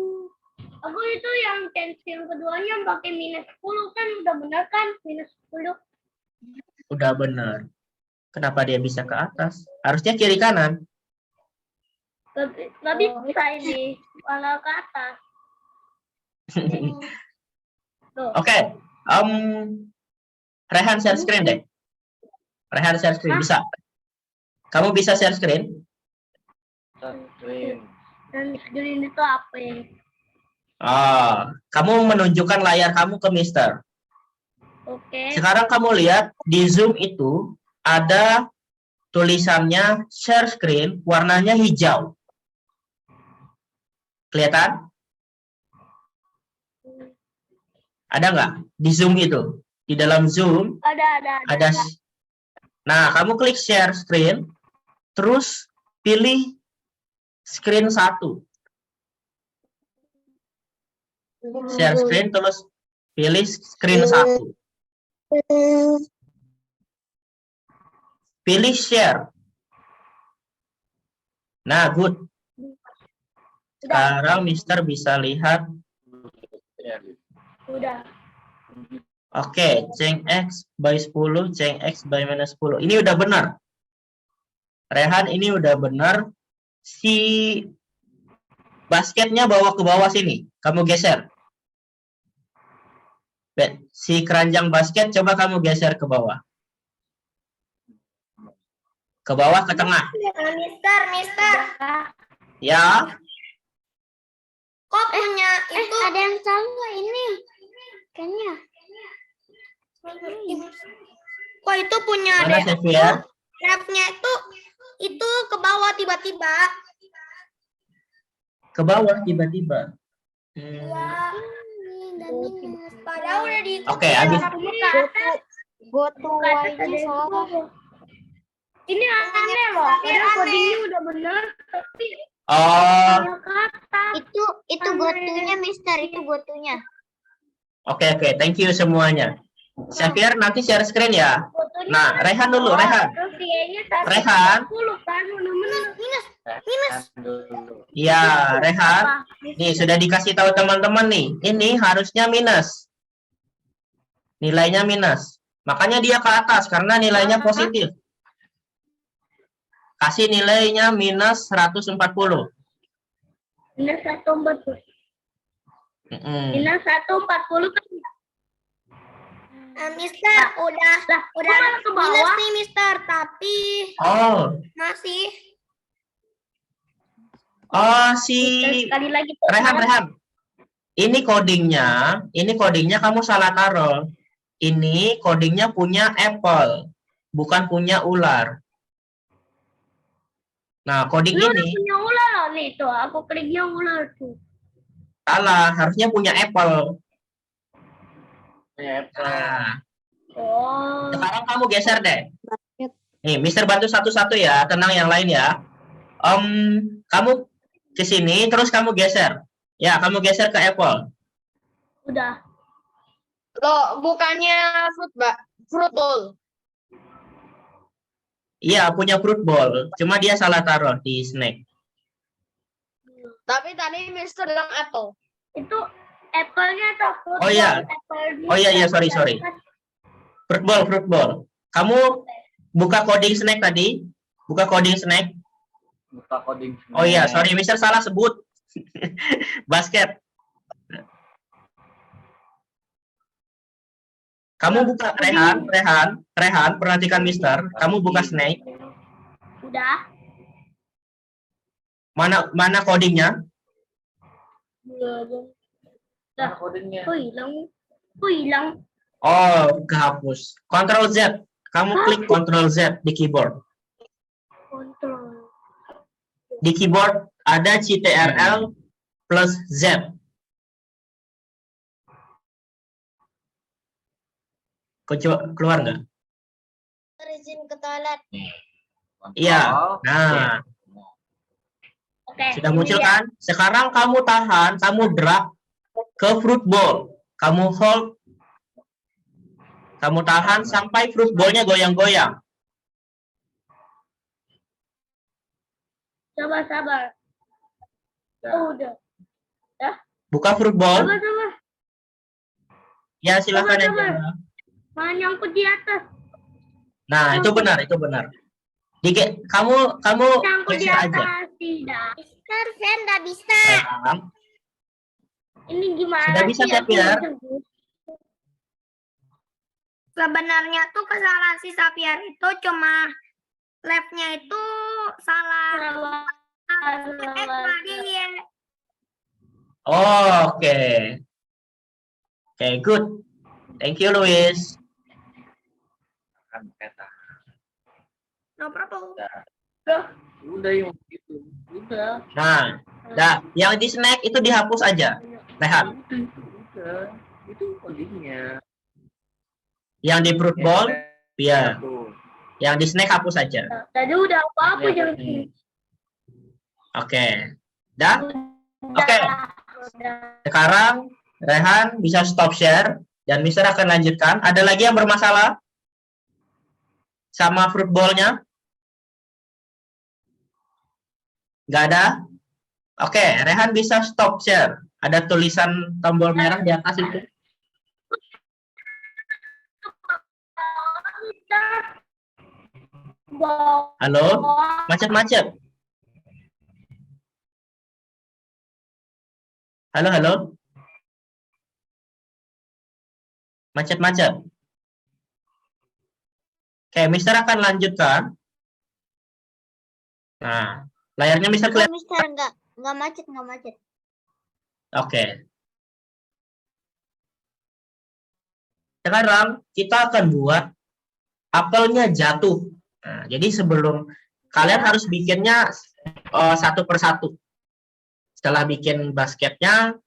Speaker 2: Aku itu yang pensil keduanya pakai minus 10 kan udah benar kan minus 10.
Speaker 1: Udah benar. Kenapa dia bisa ke atas? Harusnya kiri kanan.
Speaker 2: Gak bisa ini malah ke atas. Tuh.
Speaker 1: Oke. Rehan share screen deh. Rehan share screen bisa. Kamu bisa share screen?
Speaker 6: Screen.
Speaker 2: Dan screen itu apa ya?
Speaker 1: Kamu menunjukkan layar kamu ke Mister.
Speaker 2: Oke.
Speaker 1: Sekarang kamu lihat di Zoom itu ada tulisannya share screen warnanya hijau. Kelihatan? Ada nggak di Zoom itu? Di dalam Zoom ada. Nah, kamu klik share screen, terus pilih screen 1. Share screen, terus pilih screen 1. Pilih share. Nah, good. Sekarang Mister bisa lihat.
Speaker 2: Udah.
Speaker 1: Oke, change X by 10, change X by minus 10. Ini udah benar. Rehan, ini udah benar. Si basketnya bawa ke bawah sini. Kamu geser. Si keranjang basket coba kamu geser ke bawah. Ke bawah, ke tengah.
Speaker 2: Mister.
Speaker 1: Ya.
Speaker 2: Kok punya itu ada yang salah ini. Kayaknya. Kok itu punya
Speaker 1: Mana Xavier?
Speaker 2: Grafnya itu ke bawah tiba-tiba.
Speaker 1: Ke bawah tiba-tiba.
Speaker 2: Padahal udah di
Speaker 1: Oke, habis.
Speaker 5: Go to Y-nya salah.
Speaker 2: Ini aneh loh. Padahal codingnya udah benar tapi
Speaker 1: Oh,
Speaker 2: kata.
Speaker 3: Itu gotunya, Mister. Itu gotunya.
Speaker 1: oke. Thank you semuanya. Xavier nanti share screen ya. Nah, Rehan dulu, Rehan. Rehan. Iya, Rehan. Nih, sudah dikasih tahu teman-teman nih. Ini harusnya minus. Nilainya minus. Makanya dia ke atas karena nilainya positif. Kasih nilainya minus 140.
Speaker 2: Minus 140. Minus 140 kan. Mister, udah minus nih, Mister, tapi masih.
Speaker 1: Si
Speaker 2: Sekali lagi.
Speaker 1: Rehan. Ini codingnya kamu salah taruh. Ini codingnya punya Apple, bukan punya ular. Nah, coding
Speaker 2: Lu udah
Speaker 1: ini
Speaker 2: punya ular loh nih tuh. Aku kliknya ular tuh.
Speaker 1: salah, harusnya punya Apple.
Speaker 6: Apple.
Speaker 1: Nah,
Speaker 2: Oh.
Speaker 1: sekarang kamu geser deh. Nih, Mister bantu satu-satu ya, tenang yang lain ya. Kamu ke sini, terus kamu geser. Ya, kamu geser ke Apple.
Speaker 2: Udah.
Speaker 4: Loh, bukannya fruit bowl.
Speaker 1: Iya, punya fruit bowl. Cuma dia salah taruh di snack.
Speaker 4: Tapi tadi Mister bilang apple.
Speaker 2: Itu apple-nya atau fruit
Speaker 1: Oh, iya.
Speaker 2: bowl? Apple
Speaker 1: Oh, iya, sorry. Fruit bowl. Kamu buka coding snack tadi. Buka coding snack.
Speaker 6: Buka coding.
Speaker 1: Oh iya, sorry, Mister salah sebut. Basket. Kamu buka Rehan, perhatikan Mister. Kamu buka snack.
Speaker 2: Udah.
Speaker 1: Mana codingnya?
Speaker 2: Belum.
Speaker 6: Mana codingnya?
Speaker 2: Hilang.
Speaker 1: Oh, kehapus. Ctrl Z. Kamu klik Ctrl Z di keyboard.
Speaker 2: Kontrol.
Speaker 1: Di keyboard ada CTRL plus Z. Keluar nggak?
Speaker 3: Izin ke toilet.
Speaker 1: Iya.
Speaker 6: Kontrol.
Speaker 1: Nah,
Speaker 2: Oke.
Speaker 1: sudah
Speaker 2: ini
Speaker 1: muncul
Speaker 2: dia.
Speaker 1: kan? Sekarang kamu tahan, kamu drag ke fruit bowl. Kamu hold. Kamu tahan sampai fruit bowl-nya goyang-goyang.
Speaker 2: Sabar. Oh, udah.
Speaker 1: Buka fruit bowl.
Speaker 2: Sabar.
Speaker 1: Ya, silakan
Speaker 2: Sabar.
Speaker 1: aja.
Speaker 2: Mana nyangkut di atas?
Speaker 1: Nah, itu benar. Kamu
Speaker 2: Nyangkut di
Speaker 1: geser aja.
Speaker 2: atas. Tidak.
Speaker 3: Mister, saya nggak bisa.
Speaker 1: Rehan.
Speaker 2: Ini gimana
Speaker 1: Sudah bisa,
Speaker 2: sih? Aku
Speaker 1: Xavier?
Speaker 2: nggak
Speaker 3: Sebenarnya tuh kesalahan si Xavier itu cuma lab-nya itu salah.
Speaker 1: Oh, oke. Oke, good. Thank you, Luis.
Speaker 6: Kan peta.
Speaker 3: No problem.
Speaker 6: Udah yang gitu. Udah.
Speaker 1: Nah, yang di snack itu dihapus aja. Rehan.
Speaker 6: Udah. Itu codingnya.
Speaker 1: Yang di fruit bowl, ya.
Speaker 6: Tuh.
Speaker 1: Yang di snack hapus aja.
Speaker 2: Tadi udah apa
Speaker 6: Ya,
Speaker 2: jam
Speaker 6: ini.
Speaker 1: Oke. Dah?
Speaker 2: Udah.
Speaker 1: Oke.
Speaker 2: Udah.
Speaker 1: Sekarang Rehan bisa stop share dan Mister akan lanjutkan. Ada lagi yang bermasalah sama fruit bowl-nya? Nggak ada? Oke, Rehan bisa stop share. Ada tulisan tombol merah di atas itu. Halo? Macet-macet. Halo? Macet-macet. Oke, Mister akan lanjutkan. Nah, layarnya Mister
Speaker 3: Enggak,
Speaker 1: kelihatan.
Speaker 3: Mister, nggak macet.
Speaker 1: Oke. Sekarang kita akan buat apelnya jatuh. Nah, jadi sebelum kalian harus bikinnya satu persatu. Setelah bikin basketnya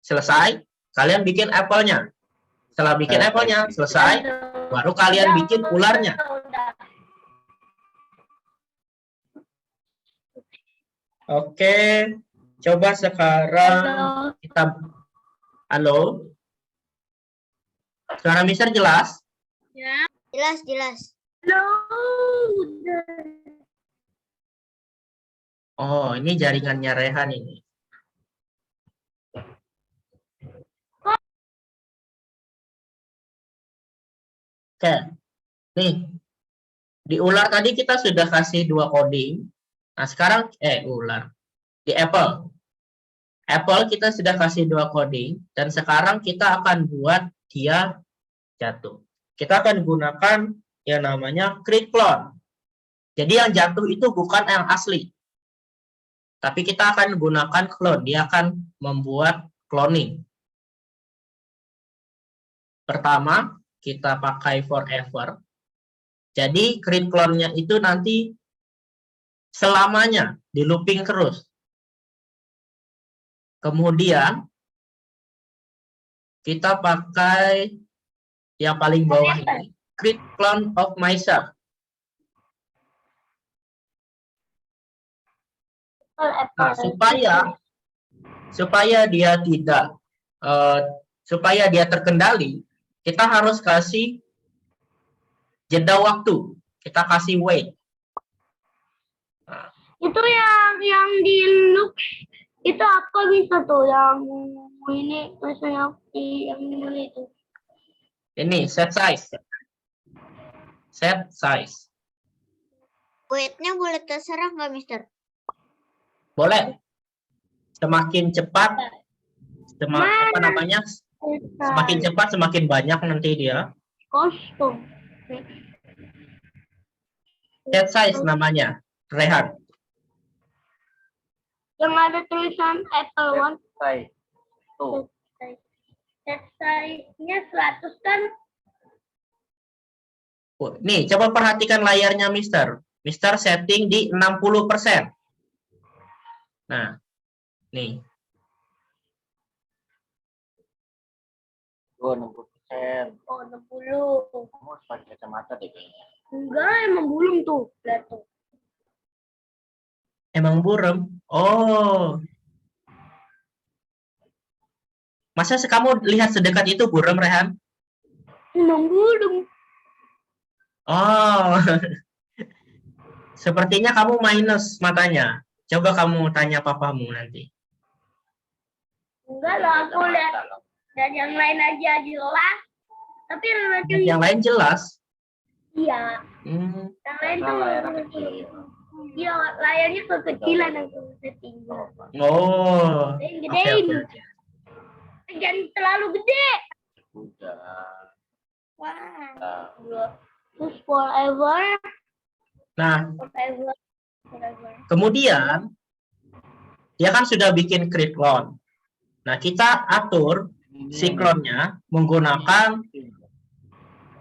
Speaker 1: selesai, kalian bikin apelnya. Setelah bikin apelnya selesai, baru kalian bikin ularnya. Oke, coba sekarang kita. Halo. Suara Mister jelas?
Speaker 3: Jelas.
Speaker 1: Oh, ini jaringannya Rehan ini. Oke, nih di ular tadi kita sudah kasih 2 coding. Nah sekarang ular di Apple kita sudah kasih 2 coding dan sekarang kita akan buat dia jatuh. Kita akan gunakan yang namanya create clone. Jadi yang jatuh itu bukan yang asli, tapi kita akan gunakan clone. Dia akan membuat cloning. Pertama kita pakai forever. Jadi create clone-nya itu nanti selamanya di looping terus. Kemudian kita pakai yang paling bawah ini, create clone of myself. Nah, supaya dia tidak supaya dia terkendali, kita harus kasih jeda waktu. Kita kasih wait.
Speaker 2: Itu yang di look itu apa bisa tuh yang ini tulisannya yang ini itu.
Speaker 1: Ini set size. Set size.
Speaker 3: Wait-nya boleh terserah nggak, Mister?
Speaker 1: Boleh. Semakin cepat, apa namanya? Semakin cepat semakin banyak nanti dia.
Speaker 2: Kostum.
Speaker 1: Set size namanya, Rehan.
Speaker 2: Yang ada tulisan Apple One.
Speaker 6: Saya tuh
Speaker 2: Set size-nya 100 kan?
Speaker 1: Nih, coba perhatikan layarnya, Mister. Mister setting di 60%. Nah, nih.
Speaker 6: 60%.
Speaker 2: Oh, 60.
Speaker 6: Kamu harus pakai kacamata deh kayaknya.
Speaker 2: Enggak, emang belum tuh. Lihat tuh.
Speaker 1: Emang buram? Oh. Masa kamu lihat sedekat itu buram, Rehan?
Speaker 2: Emang belum.
Speaker 1: Oh. Sepertinya kamu minus matanya. Coba kamu tanya papamu nanti.
Speaker 2: Enggak lah, aku lihat dan yang lain aja jelas. Tapi
Speaker 1: Yang lain jelas.
Speaker 2: iya. Yang lain tuh
Speaker 6: Layar kecil.
Speaker 2: iya layarnya kekecilan aku setting.
Speaker 1: Oh.
Speaker 2: Yang
Speaker 1: Oke,
Speaker 2: gedein.
Speaker 1: oke.
Speaker 2: Jangan terlalu gede.
Speaker 6: Udah.
Speaker 3: Wah.
Speaker 6: Nah,
Speaker 2: Terus forever.
Speaker 1: Nah,
Speaker 2: Forever.
Speaker 1: kemudian dia kan sudah bikin create clone. Nah, kita atur si clone-nya menggunakan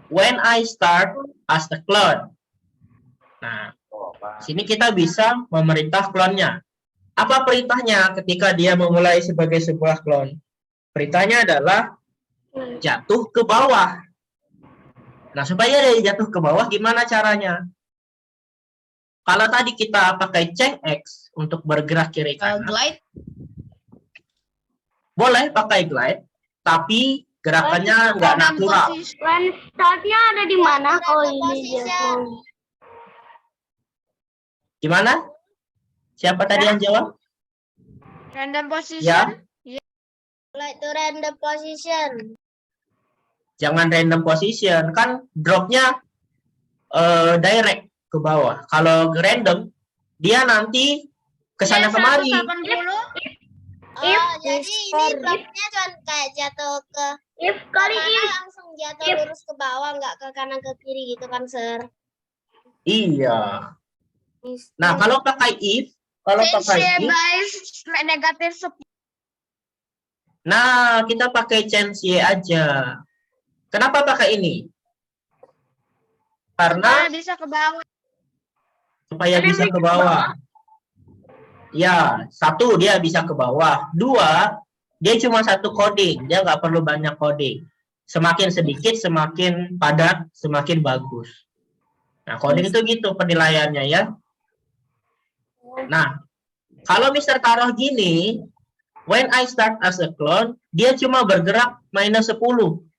Speaker 1: when I start as a clone. Nah, sini kita bisa memerintah clone-nya. Apa perintahnya ketika dia memulai sebagai sebuah clone? Perintahnya adalah jatuh ke bawah. Nah, supaya dia jatuh ke bawah, gimana caranya? Kalau tadi kita pakai check X untuk bergerak kiri kanan,
Speaker 4: Glide.
Speaker 1: boleh pakai glide, tapi gerakannya nggak natural.
Speaker 2: When startnya ada di mana? Oh ini dia.
Speaker 1: Gimana? Siapa tadi yang jawab?
Speaker 3: Random position.
Speaker 1: Ya,
Speaker 3: Like to random position.
Speaker 1: jangan random position. Kan dropnya direct ke bawah. Kalau random, dia nanti ke sana kemari.
Speaker 3: 180. Oh, jadi ini bloknya kan kayak jatuh ke
Speaker 2: If kali
Speaker 3: mana
Speaker 2: ini
Speaker 3: langsung jatuh lurus ke bawah, nggak ke kanan ke kiri gitu kan, Sir?
Speaker 1: Iya. Nah, kalau pakai if,
Speaker 3: Negatif 10.
Speaker 1: nah kita pakai change Y aja. Kenapa pakai ini? Karena
Speaker 3: Bisa ke bawah.
Speaker 1: supaya bisa ke bawah. Ya, satu dia bisa ke bawah. Dua, dia cuma satu coding. Dia nggak perlu banyak coding. Semakin sedikit, semakin padat, semakin bagus. Nah, coding itu gitu penilaiannya ya. Nah, kalau Mister taruh gini, when I start as a clone, dia cuma bergerak minus 10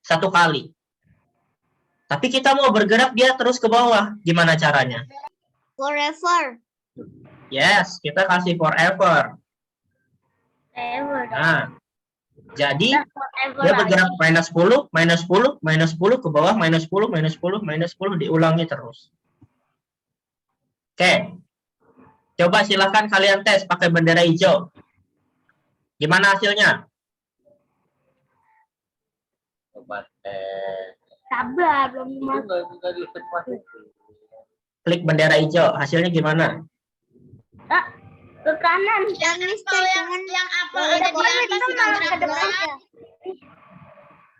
Speaker 1: satu kali. Tapi kita mau bergerak dia terus ke bawah. Gimana caranya?
Speaker 3: Forever.
Speaker 1: Yes, kita kasih forever.
Speaker 2: forever.
Speaker 1: Nah, jadi
Speaker 2: Forever
Speaker 1: dia bergerak minus 10, minus 10, minus 10 ke bawah, minus 10, minus 10, minus 10, diulangi terus. Oke. Coba silakan kalian tes pakai bendera hijau. Gimana hasilnya?
Speaker 6: coba tes.
Speaker 2: Sabar, belum
Speaker 6: Itu
Speaker 2: masuk.
Speaker 6: nggak di tempat itu.
Speaker 1: Klik bendera hijau, hasilnya gimana?
Speaker 2: Ke kanan.
Speaker 3: Yang Mister cuman yang apa ada di atas
Speaker 2: Itu malah ke depan.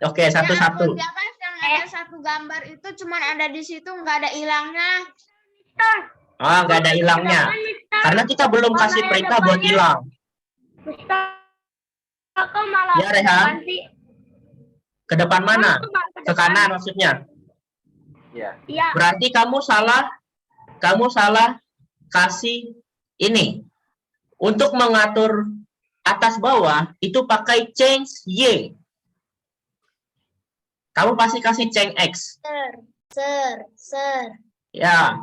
Speaker 1: Oke, satu-satu.
Speaker 3: Yang ada satu gambar itu cuman ada di situ, nggak ada hilangnya.
Speaker 1: Oh, nggak ada hilangnya. Karena kita belum kasih perintah buat hilang.
Speaker 2: Kok malah
Speaker 1: Ya, Rehan.
Speaker 2: nanti.
Speaker 1: Ke depan mana? Ke kanan maksudnya.
Speaker 6: Iya.
Speaker 2: Iya.
Speaker 1: Berarti kamu salah kasih ini. Untuk mengatur atas bawah itu pakai change Y. Kamu pasti kasih change X.
Speaker 3: Sir.
Speaker 1: Ya,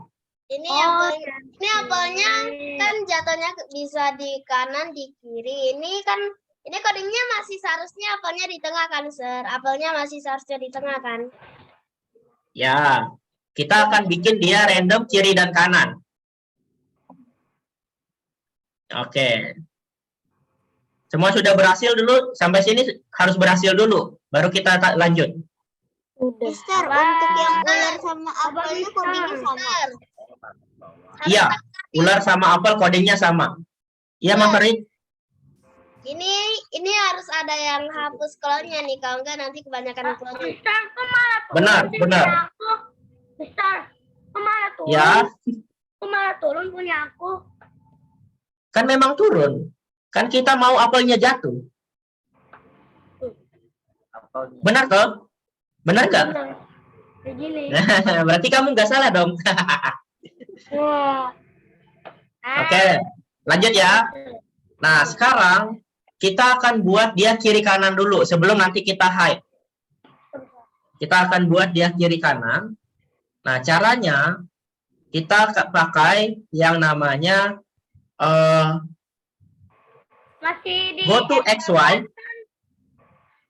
Speaker 3: Ini
Speaker 2: Oh,
Speaker 3: ini apelnya kan jatuhnya bisa di kanan, di kiri. Ini codingnya masih seharusnya apelnya di tengah kan, Sir? Apelnya masih seharusnya di tengah kan?
Speaker 1: ya. Kita akan bikin dia random kiri dan kanan. Oke. Semua sudah berhasil dulu? Sampai sini harus berhasil dulu. Baru kita lanjut.
Speaker 5: Udah.
Speaker 3: Mister, untuk yang ular sama apelnya codingnya sama.
Speaker 1: Iya, ular sama apel kodenya sama. Iya, Mas Farid?
Speaker 3: Ini harus ada yang hapus kolonnya nih, kalau enggak nanti kebanyakan kolonnya.
Speaker 2: Mister, kok malah turun
Speaker 1: Benar,
Speaker 2: sih
Speaker 1: benar.
Speaker 2: punya aku? Mister, kok malah turun?
Speaker 1: Ya,
Speaker 2: Kok malah turun punya aku?
Speaker 1: kan memang turun. Kan kita mau apelnya jatuh.
Speaker 6: Apelnya.
Speaker 1: Benar toh? Benar nggak?
Speaker 2: Bener. Kayak gini.
Speaker 1: Berarti kamu nggak salah dong.
Speaker 2: Wah.
Speaker 1: Oke, lanjut ya. Nah, sekarang kita akan buat dia kiri kanan dulu sebelum nanti kita hide. Kita akan buat dia kiri kanan. Nah, caranya kita pakai yang namanya
Speaker 2: Masih di
Speaker 1: go to XY.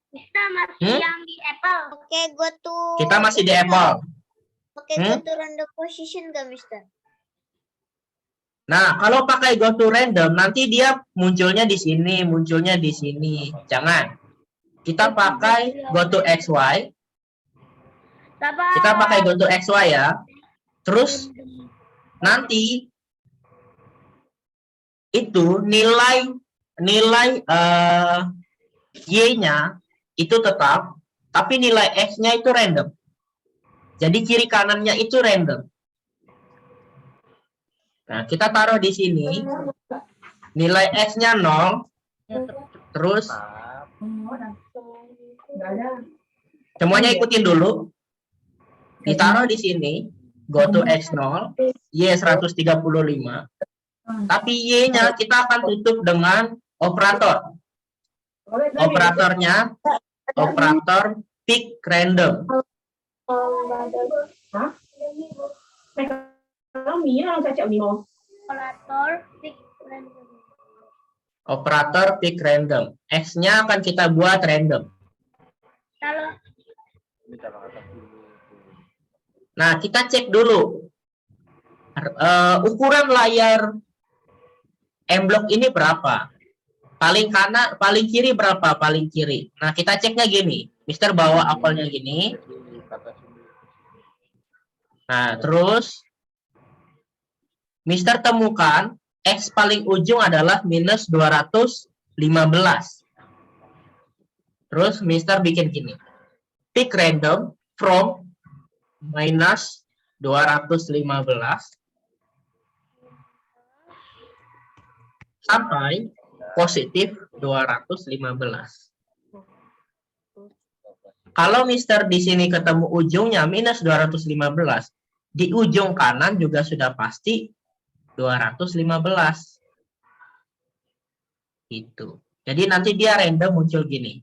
Speaker 2: Mister, masih yang di Apple.
Speaker 3: Oke, go to.
Speaker 1: Kita masih di Apple.
Speaker 3: Oke, go to random position gak, Mister?
Speaker 1: Nah, kalau pakai go to random, nanti dia munculnya di sini, munculnya di sini. Jangan. Kita pakai go to XY.
Speaker 2: Sabar.
Speaker 1: Kita pakai go to XY ya. Terus nanti itu nilai Y-nya itu tetap, tapi nilai X-nya itu random. Jadi kiri kanannya itu random. Nah, kita taruh di sini. Nilai X-nya 0. Terus semuanya ikutin dulu. Ditaruh di sini. Go to X0. Y 135. Tapi Y-nya kita akan tutup dengan operator. Operatornya operator pick random.
Speaker 2: Operator pick random.
Speaker 1: Operator pick random. X-nya akan kita buat random.
Speaker 2: Kalau
Speaker 6: Ini kalau atas dulu.
Speaker 1: Nah, kita cek dulu. Ukuran layar M-Block ini berapa? Paling kanan, paling kiri berapa? Paling kiri. Nah, kita ceknya gini. Mister bawa apelnya gini.
Speaker 6: Jadi kata sini.
Speaker 1: Nah, terus Mister temukan X paling ujung adalah minus 215. Terus Mister bikin gini. Pick random from minus 215 sampai positif 215. Kalau Mister di sini ketemu ujungnya minus 215, di ujung kanan juga sudah pasti 215. Gitu. Jadi nanti dia random muncul gini.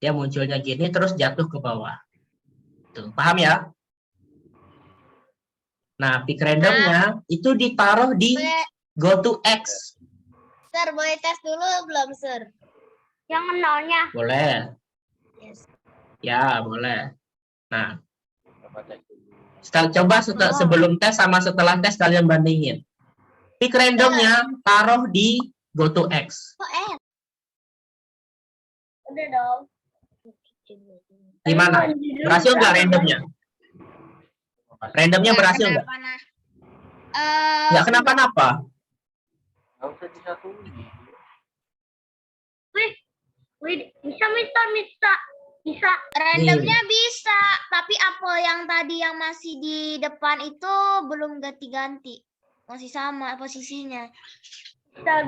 Speaker 1: Dia munculnya gini terus jatuh ke bawah. Tuh, paham ya? Nah, pick randomnya itu ditaruh di go to X.
Speaker 3: Sir, boleh tes dulu belum, Sir?
Speaker 2: yang nolnya.
Speaker 1: Boleh.
Speaker 3: Yes.
Speaker 1: Ya, boleh. Nah,
Speaker 6: Coba cek dulu.
Speaker 1: coba sebelum tes sama setelah tes kalian bandingin. Pick randomnya taruh di go to X.
Speaker 3: Kok
Speaker 2: Udah dong.
Speaker 1: Gimana? Berhasil nggak randomnya? Randomnya berhasil nggak? Nggak kenapa-napa.
Speaker 6: Nggak usah disatuin.
Speaker 2: Wih, bisa.
Speaker 3: randomnya bisa, tapi apel yang tadi yang masih di depan itu belum ganti-ganti. Masih sama posisinya.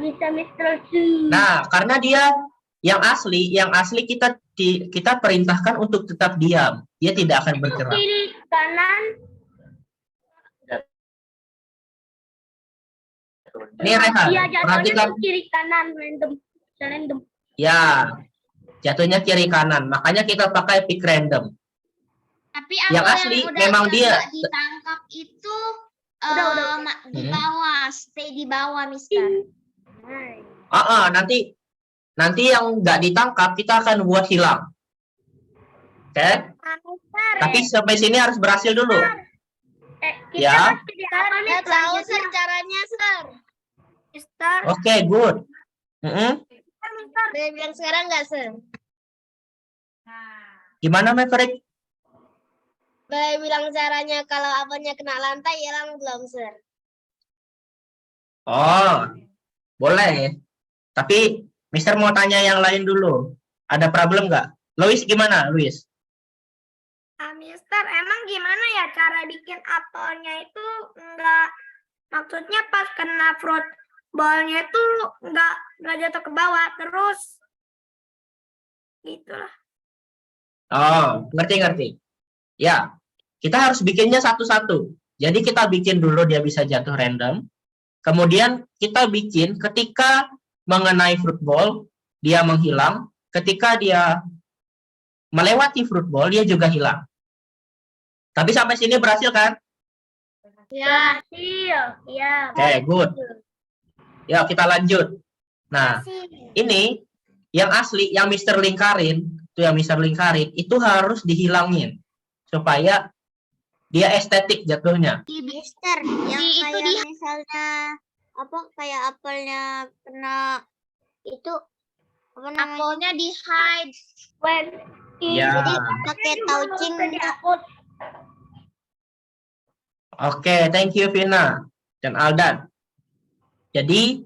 Speaker 2: Bisa Mr. Su.
Speaker 1: Nah, karena dia yang asli kita perintahkan untuk tetap diam. Dia tidak akan bergerak.
Speaker 2: Kiri, kanan.
Speaker 1: Nih Rehan,
Speaker 2: Iya, jatuhnya
Speaker 1: perhatikan.
Speaker 2: tuh kiri kanan random. Random.
Speaker 1: Ya, jatuhnya kiri kanan. Makanya kita pakai pick random.
Speaker 3: Tapi
Speaker 1: Yang
Speaker 3: apel
Speaker 1: asli
Speaker 3: yang udah
Speaker 1: memang
Speaker 3: yang
Speaker 1: dia.
Speaker 3: nggak ditangkap itu
Speaker 2: Udah.
Speaker 3: di bawah, stay di bawah, Mister.
Speaker 1: Nanti yang nggak ditangkap kita akan buat hilang. Oke? Tapi sampai sini harus berhasil dulu.
Speaker 2: Kita
Speaker 1: Ya.
Speaker 2: masih di apa nih
Speaker 3: Nggak tahu
Speaker 2: selanjutnya?
Speaker 3: Sir caranya, Sir.
Speaker 2: Mister.
Speaker 1: Oke, good.
Speaker 3: Saya bilang sekarang nggak, Sir?
Speaker 1: Gimana Maverick?
Speaker 3: Saya bilang caranya kalau apelnya kena lantai, hilang belum, Sir?
Speaker 1: Oh, boleh. Tapi Mister mau tanya yang lain dulu. Ada problem nggak? Louis gimana, Louis?
Speaker 2: Mister, emang gimana ya cara bikin apelnya itu enggak, maksudnya pas kena fruit ballnya itu enggak jatuh ke bawah terus gitulah.
Speaker 1: Oh, ngerti. Ya, kita harus bikinnya satu-satu. Jadi kita bikin dulu dia bisa jatuh random. Kemudian kita bikin ketika mengenai fruit ball, dia menghilang. Ketika dia melewati fruit ball, dia juga hilang. Tapi sampai sini berhasil kan?
Speaker 2: Ya. Iya.
Speaker 1: Oke, good. Ya, kita lanjut. Nah, ini yang asli, yang Mister lingkarin, itu harus dihilangin supaya dia estetik jatuhnya.
Speaker 3: Mister, yang kayak misalnya apa kayak apelnya kena itu apa namanya? Apelnya di hide.
Speaker 1: Ya.
Speaker 3: Jadi pakai touching.
Speaker 1: Oke, thank you Vina dan Aldan. Jadi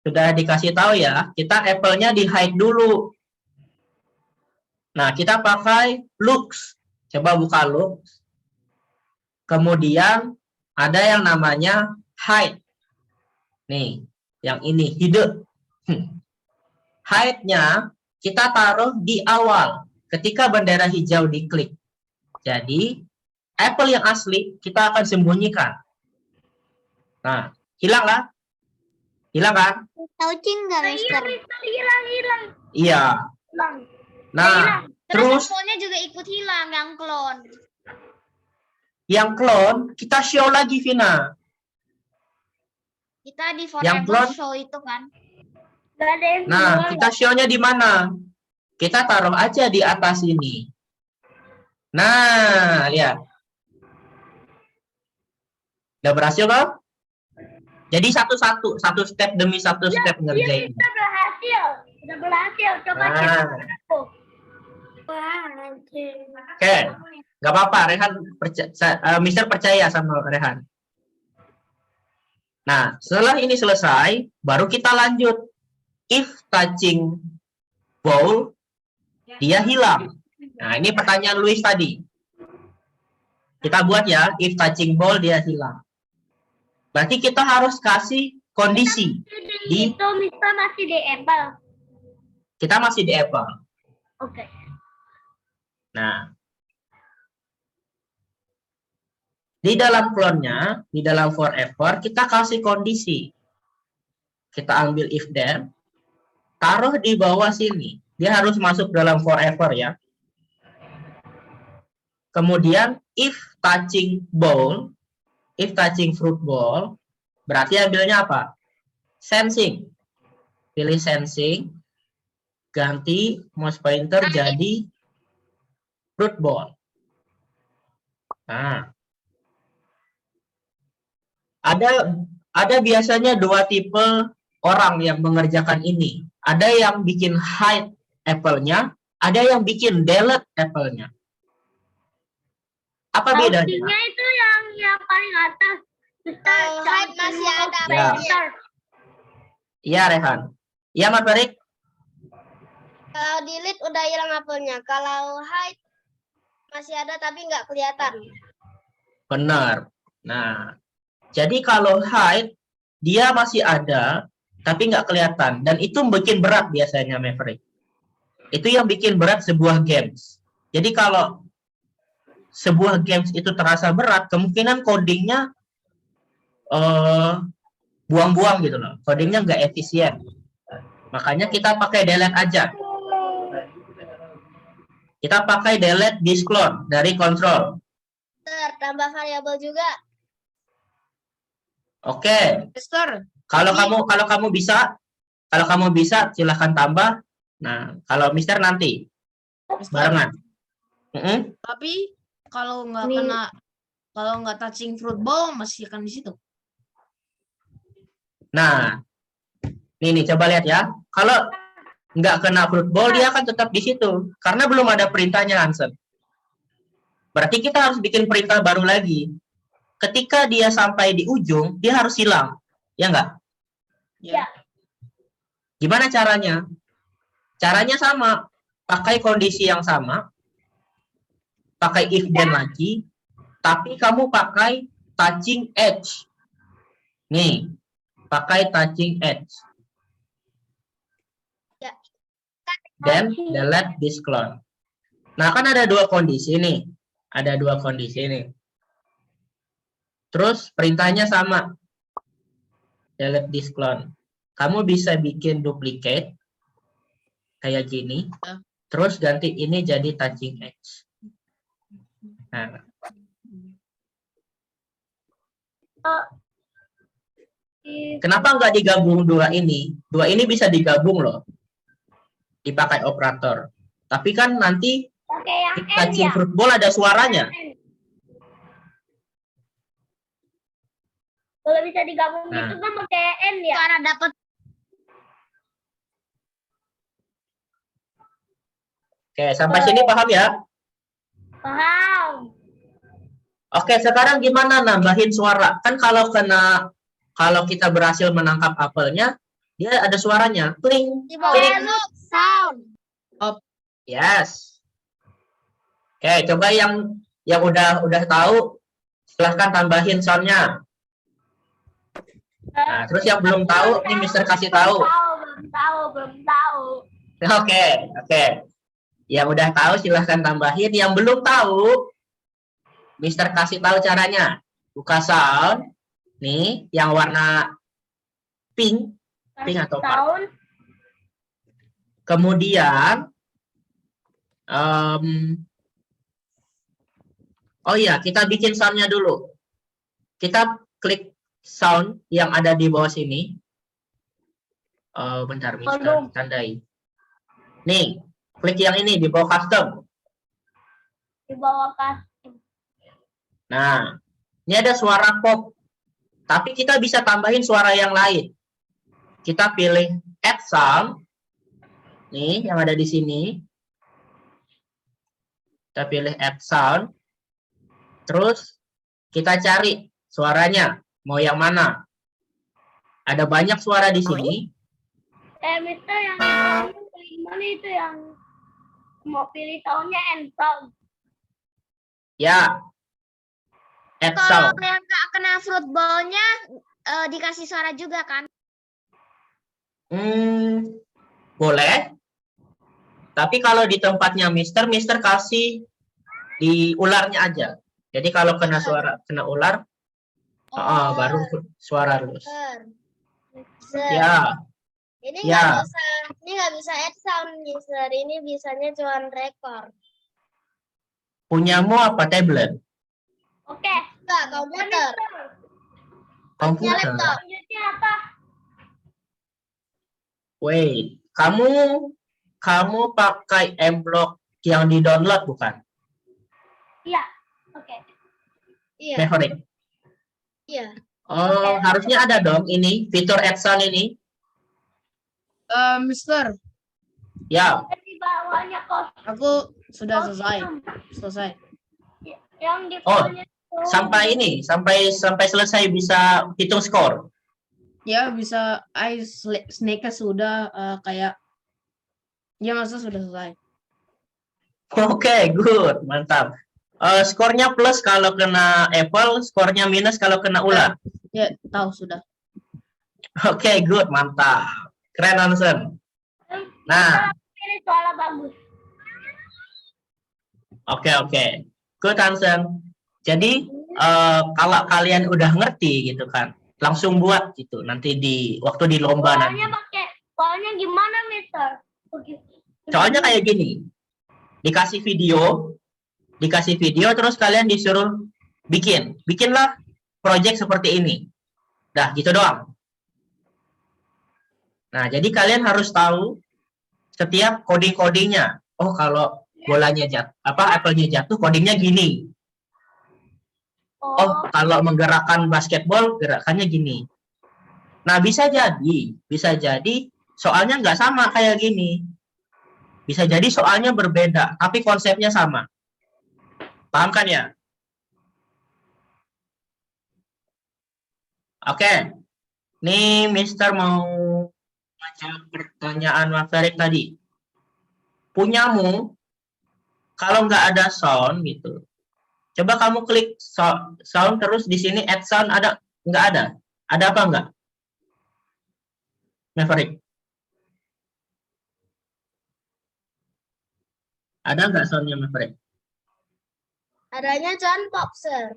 Speaker 1: sudah dikasih tahu ya, kita apple-nya di hide dulu. Nah, kita pakai looks. Coba buka looks. Kemudian ada yang namanya hide. Nih, yang ini hide. Hide-nya kita taruh di awal ketika bendera hijau diklik. Jadi apple yang asli kita akan sembunyikan. Nah, hilang kan? Hilang kan?
Speaker 3: Touching nggak, Mister?
Speaker 2: Hilang.
Speaker 1: Iya. Nah, terus
Speaker 3: apelnya juga ikut hilang yang clone.
Speaker 1: yang clone kita show lagi, Vina.
Speaker 3: Kita di
Speaker 1: Yang
Speaker 3: forever
Speaker 1: clone?
Speaker 3: show itu kan.
Speaker 1: Nah, kita show-nya di mana? Kita taruh aja di atas ini. Nah, lihat. Udah berhasil kan? Jadi satu-satu, satu step demi satu step ngerjain.
Speaker 2: Udah berhasil. Coba
Speaker 1: Nah. Oke, nggak apa-apa. Rehan, Mister percaya sama Rehan. Nah, setelah ini selesai, baru kita lanjut. If touching ball, dia hilang. Nah, ini pertanyaan Luis tadi. Kita buat ya, if touching ball, dia hilang. Berarti kita harus kasih kondisi.
Speaker 2: Itu Mister masih di apple.
Speaker 1: Kita masih di apple.
Speaker 2: Oke.
Speaker 1: Nah, di dalam clone-nya, di dalam forever, kita kasih kondisi. Kita ambil if then, taruh di bawah sini. Dia harus masuk dalam forever ya. Kemudian if touching ball, if touching fruit ball, berarti ambilnya apa? Sensing. Pilih sensing, ganti mouse pointer jadi fruit ball. Nah, ada biasanya dua tipe orang yang mengerjakan ini. Ada yang bikin hide apple-nya, ada yang bikin delete apple-nya. Apa bedanya?
Speaker 2: Opsinya itu yang paling atas.
Speaker 3: Hide masih ada
Speaker 1: Ya.
Speaker 3: apelnya.
Speaker 1: Iya, Rehan. Iya, Mas Farid?
Speaker 3: Kalau delete udah hilang apelnya. Kalau hide masih ada tapi nggak kelihatan.
Speaker 1: Benar. Nah, jadi kalau hide, dia masih ada, tapi nggak kelihatan. Dan itu bikin berat biasanya, Maverick. Itu yang bikin berat sebuah games. Jadi kalau sebuah games itu terasa berat, kemungkinan codingnya buang-buang gitu loh. Codingnya nggak efisien. Makanya kita pakai delete aja. Kita pakai delete disclone dari control.
Speaker 3: Mister, tambah variabel juga.
Speaker 1: Oke.
Speaker 4: Mister,
Speaker 1: Kalau kamu bisa silahkan tambah. Nah, kalau Mister nanti
Speaker 4: Mister.
Speaker 1: barengan.
Speaker 4: Tapi kalau nggak
Speaker 5: Nih.
Speaker 4: kalau nggak touching fruit bowl masih akan di situ.
Speaker 1: Nah, nih coba lihat ya. Kalau nggak kena fruit bowl dia akan tetap di situ karena belum ada perintahnya, Hansen. Berarti kita harus bikin perintah baru lagi. Ketika dia sampai di ujung, dia harus hilang. Ya nggak?
Speaker 4: Ya.
Speaker 1: Gimana caranya? Caranya sama. Pakai kondisi yang sama. Pakai if then lagi. Tapi kamu pakai touching edge. Nih. Pakai touching edge.
Speaker 3: Ya.
Speaker 1: Then delete disclone. Nah, kan ada dua kondisi nih. Ada dua kondisi nih. Terus perintahnya sama. Delete disclone. Kamu bisa bikin duplicate kayak gini. Terus ganti ini jadi touching edge. Nah. Kenapa nggak digabung dua ini? Dua ini bisa digabung loh. Dipakai operator. Tapi kan nanti
Speaker 2: Pakai yang N
Speaker 1: touching
Speaker 2: ya.
Speaker 1: fruit bowl ada suaranya.
Speaker 2: Kalau bisa digabung
Speaker 1: Nah.
Speaker 2: gitu kan pakai N ya.
Speaker 3: Cara dapat
Speaker 1: Oke, sampai sini paham ya?
Speaker 2: Paham.
Speaker 1: Oke, sekarang gimana nambahin suara? Kan kalau kita berhasil menangkap apelnya, dia ada suaranya. Kling.
Speaker 3: di bawah itu sound.
Speaker 1: Yes. Oke, coba yang udah tahu, silahkan tambahin soundnya. Nah, terus yang belum tahu, ini Mister kasih tahu.
Speaker 2: Belum tahu.
Speaker 1: Oke. Yang udah tahu silahkan tambahin. Yang belum tahu, Mister kasih tahu caranya. Buka sound. Nih, yang warna pink atau purple.
Speaker 2: Tahun.
Speaker 1: Kemudian, oh iya, kita bikin soundnya dulu. Kita klik sound yang ada di bawah sini. Bentar, Mister tandai. Nih, klik yang ini di bawah custom.
Speaker 2: Di bawah custom.
Speaker 1: Nah, ini ada suara pop. Tapi kita bisa tambahin suara yang lain. Kita pilih add sound. Nih, yang ada di sini. Kita pilih add sound. Terus kita cari suaranya. Mau yang mana? Ada banyak suara di sini.
Speaker 2: Mister yang pilih mana itu yang mau pilih tahunnya N sound.
Speaker 1: Ya. Add
Speaker 3: Kalau
Speaker 1: sound.
Speaker 3: yang nggak kena fruit bowl-nya dikasih suara juga kan?
Speaker 1: Boleh. Tapi kalau di tempatnya Mister kasih di ularnya aja. Jadi kalau kena ular, baru suara terus. Ya,
Speaker 3: Ini
Speaker 1: Ya.
Speaker 3: nggak bisa add sound, Mister. Ini bisanya cuma record.
Speaker 1: punyamu apa tablet?
Speaker 2: Oke.
Speaker 3: Enggak, komputer.
Speaker 1: Komputer.
Speaker 3: laptop.
Speaker 2: Selanjutnya apa?
Speaker 1: Wait, kamu pakai M-Block yang di-download bukan?
Speaker 2: Iya. Oke.
Speaker 3: Iya,
Speaker 1: Maverick.
Speaker 3: iya.
Speaker 1: Oh, harusnya ada dong ini fitur add sound ini.
Speaker 4: Mister,
Speaker 1: Ya,
Speaker 2: Di bawahnya kos.
Speaker 4: aku sudah selesai.
Speaker 2: Yang di
Speaker 1: Oh,
Speaker 2: bawahnya itu.
Speaker 1: sampai selesai bisa hitung skor.
Speaker 4: Ya bisa, snake sudah kayak, ya masa sudah selesai.
Speaker 1: Oke, good, mantap. Skornya plus kalau kena apple, skornya minus kalau kena ular.
Speaker 4: Ya tahu sudah.
Speaker 1: Oke, good, mantap. Keren, Hansen. Nah,
Speaker 2: Ini soalnya bagus.
Speaker 1: oke. Good, Hansen. Jadi, kalau kalian udah ngerti gitu kan, langsung buat gitu. Nanti di waktu di lomba nanti.
Speaker 2: Soalnya gimana, Mister?
Speaker 1: Soalnya kayak gini. Dikasih video terus kalian disuruh bikinlah project seperti ini. Dah, gitu doang. Nah, jadi kalian harus tahu setiap coding-codingnya. Oh, kalau bolanya apelnya jatuh, codingnya gini. Oh, kalau menggerakkan basketball, gerakannya gini. Nah, bisa jadi soalnya nggak sama kayak gini. Bisa jadi soalnya berbeda, tapi konsepnya sama. Paham kan ya? Oke. Nih, Mister mau baca pertanyaan Maverick tadi. Punyamu, kalau nggak ada sound gitu, coba kamu klik sound terus di sini add sound ada? Nggak ada. Ada apa nggak? Maverick. Ada nggak soundnya Maverick?
Speaker 3: Adanya cuman pop, Sir.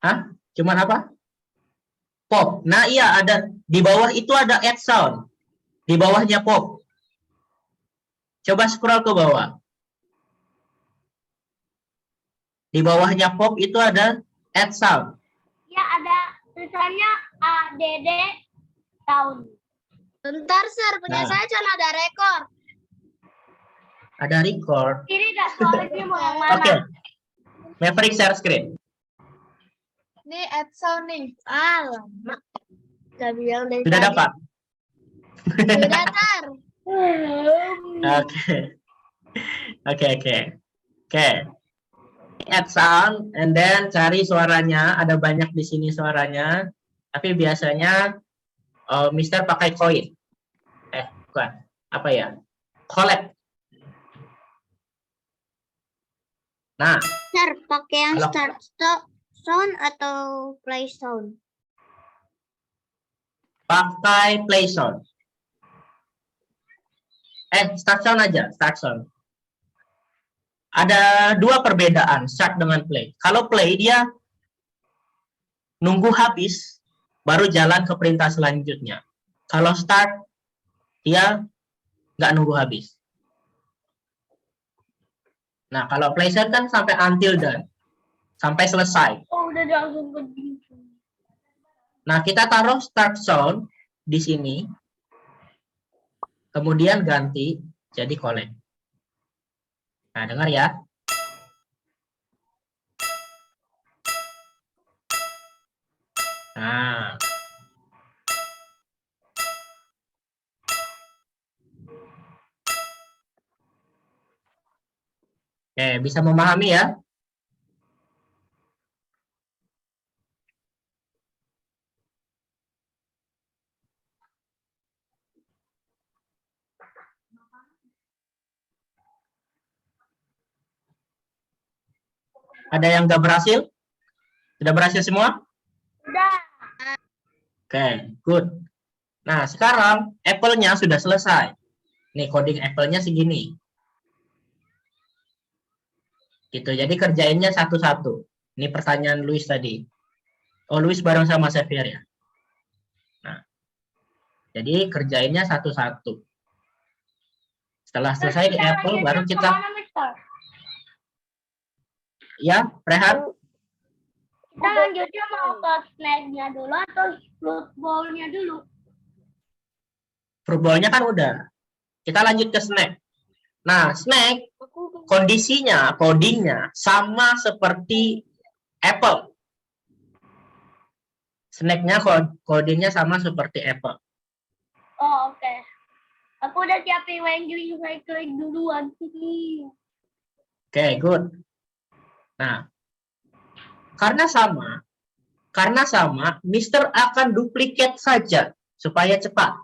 Speaker 1: Hah? Cuman apa? Pop. Nah iya ada. Di bawah itu ada add sound. Di bawahnya pop. Coba scroll ke bawah. Di bawahnya pop itu ada add sound.
Speaker 2: Ya, ada tulisannya ADD sound.
Speaker 3: Bentar, Sir. Punya
Speaker 1: Nah.
Speaker 3: saya cuma ada rekor.
Speaker 1: Ada record.
Speaker 2: Ini dah soalnya mau yang mana?
Speaker 1: Oke. Maverick share screen.
Speaker 3: Ini add sound nih. Lama. Gak bilang dari
Speaker 1: Sudah
Speaker 3: tadi.
Speaker 1: dapat?
Speaker 3: Sudah, Sir.
Speaker 1: Oke. Add sound and then cari suaranya. Ada banyak di sini suaranya. Tapi biasanya Mister pakai koin. Bukan. Apa ya? Collect. Nah,
Speaker 3: Sir, pakai yang
Speaker 1: Halo.
Speaker 3: start sound atau play sound?
Speaker 1: pakai play sound. Start sound aja, start sound. Ada dua perbedaan start dengan play. Kalau play dia nunggu habis baru jalan ke perintah selanjutnya. Kalau start dia nggak nunggu habis. Nah, kalau play sound kan sampai until done. Sampai selesai.
Speaker 2: Oh, udah langsung ke
Speaker 1: Nah, kita taruh start sound di sini. Kemudian ganti jadi collect. Nah, dengar ya. Nah. Oke, bisa memahami ya? Ada yang nggak berhasil? Sudah berhasil semua?
Speaker 2: Udah.
Speaker 1: Oke, good. Nah, sekarang Apple-nya sudah selesai. Nih, coding Apple-nya segini. Gitu, jadi kerjainnya satu-satu. Ini pertanyaan Luis tadi. Oh, Luis bareng sama Xavier ya? Nah, jadi kerjainnya satu-satu. Setelah selesai di Apple, baru kita...
Speaker 2: Kemana, Mister?
Speaker 1: Ya, Rehan?
Speaker 2: Kita lanjutnya mau ke snack-nya dulu atau fruit bowl-nya dulu?
Speaker 1: Fruit bowl-nya kan udah. Kita lanjut ke snack. Nah, snack kondisinya, codingnya sama seperti Apple. Snack-nya codingnya sama seperti Apple.
Speaker 2: Oh, oke. Aku udah siapin wangling cycling duluan.
Speaker 1: Oke, good. Nah, karena sama, Mister akan duplikat saja supaya cepat.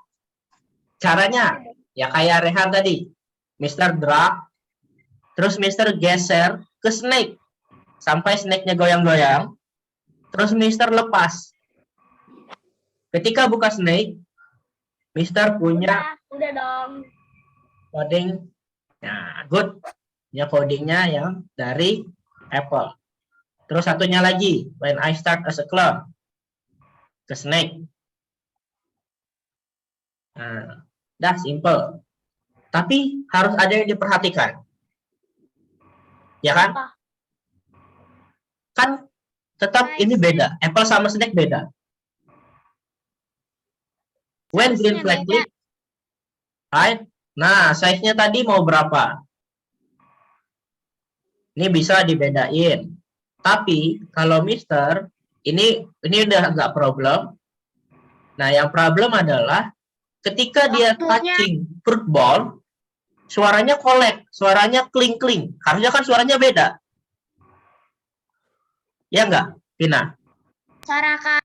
Speaker 1: Caranya, ya kayak Rehan tadi. Mister drag, terus Mister geser ke snake. Sampai snake-nya goyang-goyang. Terus Mister lepas. Ketika buka snake, Mister punya
Speaker 2: Udah dong.
Speaker 1: coding. Nah, good. Ya codingnya yang dari Apple. Terus satunya lagi, when I start as a clone. ke snack. Nah, dah simple. Tapi harus ada yang diperhatikan. Ya kan?
Speaker 3: Apa?
Speaker 1: Kan tetap ini beda. Apple sama snack beda. When green
Speaker 3: Size-nya
Speaker 1: flag
Speaker 3: beda.
Speaker 1: click, right? Nah, size-nya tadi mau berapa? Ini bisa dibedain. Tapi kalau Mister, ini udah nggak problem. Nah, yang problem adalah ketika dia
Speaker 3: Waktunya.
Speaker 1: touching fruit ball, suaranya kolek, suaranya kling-kling. Harusnya kan suaranya beda. Ya nggak, Vina?
Speaker 3: Suara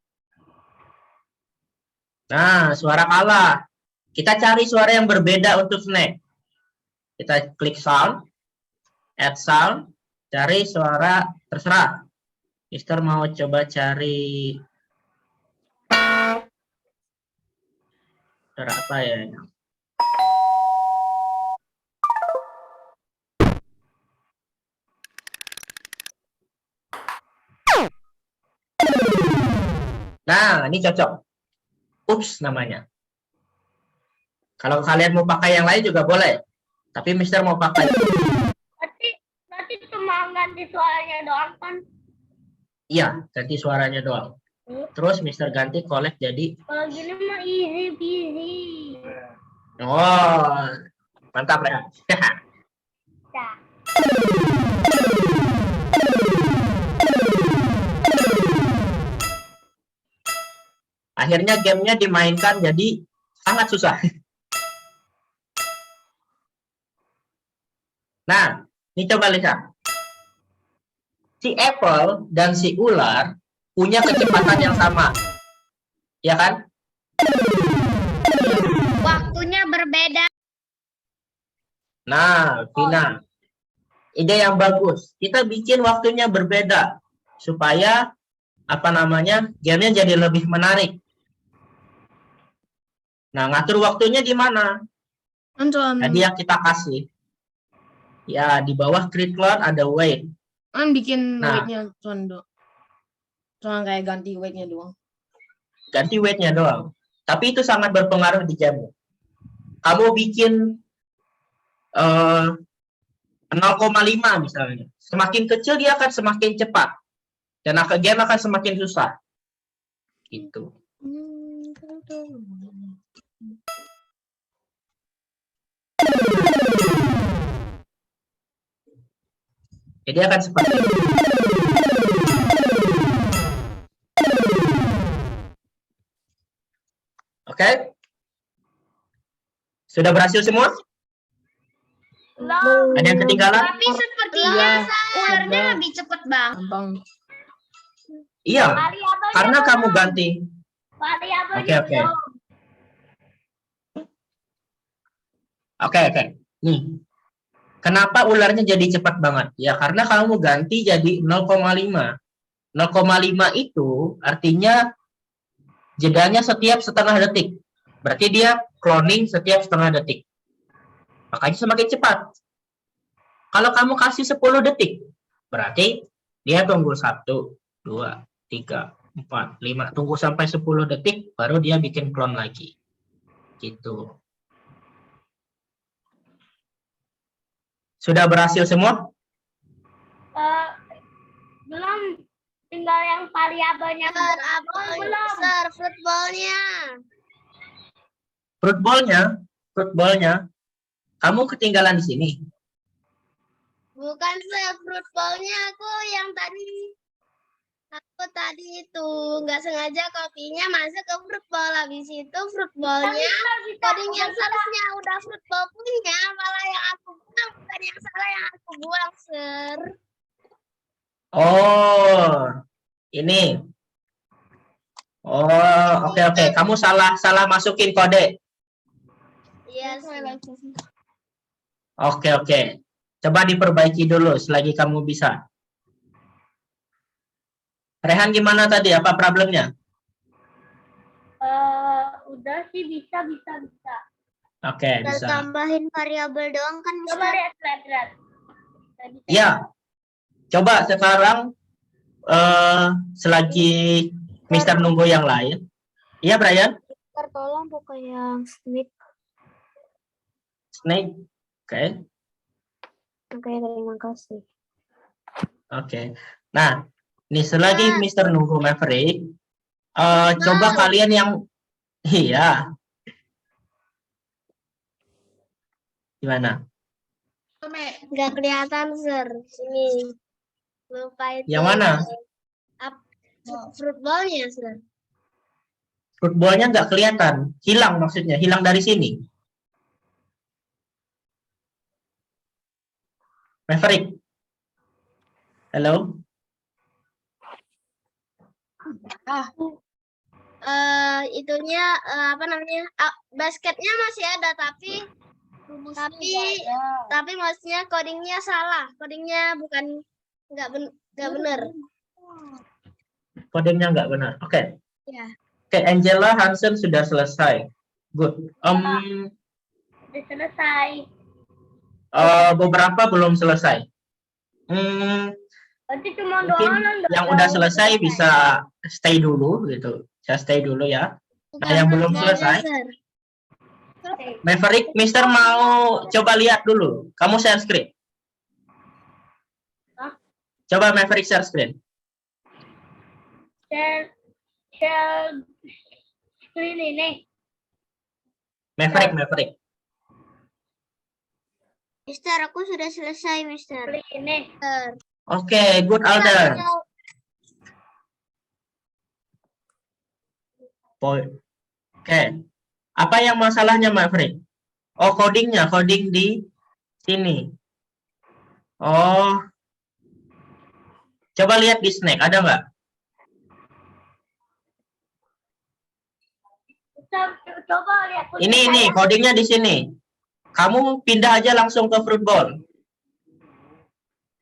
Speaker 1: Nah, suara kalah. Kita cari suara yang berbeda untuk snack. Kita klik sound, add sound, cari suara terserah. Mister mau coba cari suara apa ya? Nah, ini cocok. Ups namanya. Kalau kalian mau pakai yang lain juga boleh. Tapi Mister mau pakai.
Speaker 2: Berarti cuma ganti suaranya doang kan?
Speaker 1: Iya, ganti suaranya doang. Terus Mister ganti collect jadi.
Speaker 2: Kalau gini mah easy peasy.
Speaker 1: Oh, mantap ya.
Speaker 2: Dah.
Speaker 1: Akhirnya gamenya dimainkan jadi sangat susah. Nah, ini coba lihat. Si Apple dan si ular punya kecepatan yang sama. Ya kan?
Speaker 3: waktunya berbeda.
Speaker 1: Nah, Vina. Ide yang bagus. Kita bikin waktunya berbeda. Supaya, gamenya jadi lebih menarik. Nah, ngatur waktunya di mana? Tadi yang kita kasih. Ya, di bawah create cloud ada wait.
Speaker 4: Kan bikin
Speaker 1: Nah.
Speaker 4: weight-nya cuma kayak ganti weight-nya doang.
Speaker 1: Ganti weight-nya doang. Tapi itu sangat berpengaruh di jammu. Kamu bikin 0,5 misalnya. Semakin kecil dia akan semakin cepat. Dan game akan semakin susah. Gitu. Jadi akan seperti itu. Oke? Sudah berhasil semua?
Speaker 2: Belum.
Speaker 1: Ada yang ketinggalan?
Speaker 3: Tapi sepertinya ularnya
Speaker 4: sudah.
Speaker 3: lebih cepat bang.
Speaker 4: Gampang.
Speaker 1: Iya,
Speaker 2: Variabelnya
Speaker 1: karena kamu
Speaker 2: belum.
Speaker 1: ganti.
Speaker 2: Variabelnya
Speaker 1: Oke.
Speaker 2: belum.
Speaker 1: Oke. Nih. Kenapa ularnya jadi cepat banget? Ya karena kamu ganti jadi 0,5. 0,5 itu artinya jedanya setiap setengah detik. Berarti dia cloning setiap setengah detik. Makanya semakin cepat. Kalau kamu kasih 10 detik, berarti dia tunggu 1, 2, 3, 4, 5. Tunggu sampai 10 detik, baru dia bikin clone lagi. Gitu. Sudah berhasil semua?
Speaker 2: Belum. Tinggal yang variabelnya belum.
Speaker 3: Sir, footballnya.
Speaker 1: Footballnya, kamu ketinggalan di sini.
Speaker 3: Bukan sir, footballnya aku tadi itu nggak sengaja kopinya masuk ke football, habis itu footballnya coding yang seharusnya udah football punya malah yang aku buang, bukan yang salah yang aku buang sir.
Speaker 1: Oh, ini. Oh, oke. Kamu salah masukin kode.
Speaker 3: Iya sir.
Speaker 1: Oke. Coba diperbaiki dulu selagi kamu bisa. Rehan gimana tadi? Apa problemnya?
Speaker 2: Udah sih bisa.
Speaker 1: Oke, bisa.
Speaker 3: Tambahin variabel doang kan
Speaker 2: Coba lihat.
Speaker 1: Ya. Coba sekarang selagi Mister nunggu yang lain, Iya, Brian?
Speaker 5: Tolong buka yang snake.
Speaker 1: Snake. Oke.
Speaker 5: Oke, terima kasih.
Speaker 1: Oke. Nah, nih selagi Mister nunggu Maverick, coba kalian yang iya, gimana?
Speaker 3: Nggak kelihatan, Sir. Ini. Lupa itu.
Speaker 1: Yang mana?
Speaker 3: Fruitballnya, Sir.
Speaker 1: Footballnya nggak kelihatan, hilang maksudnya, hilang dari sini. Maverick, halo?
Speaker 3: Itunya apa namanya? Basketnya masih ada tapi maksudnya codingnya salah. Codingnya bukan nggak benar.
Speaker 1: Kodenya nggak benar. Oke.
Speaker 3: Ya.
Speaker 1: Oke, Angela Hansen sudah selesai. Good.
Speaker 2: Udah selesai.
Speaker 1: Beberapa belum selesai.
Speaker 2: Berarti cuma
Speaker 1: Mungkin yang udah selesai bisa stay dulu gitu. Saya stay dulu ya. Nah, yang belum selesai, Maverick, Mister mau coba lihat dulu. Kamu share screen. Coba Maverick share screen.
Speaker 2: Share screen ini.
Speaker 1: Maverick.
Speaker 3: Mister, aku sudah selesai, Mister.
Speaker 2: Screen ini.
Speaker 1: Oke, good Alden. Oke. Apa yang masalahnya, Maverick? Oh, coding di sini. Oh. Coba lihat di Snake, ada nggak?
Speaker 2: Coba lihat.
Speaker 1: Ini codingnya di sini. Kamu pindah aja langsung ke football.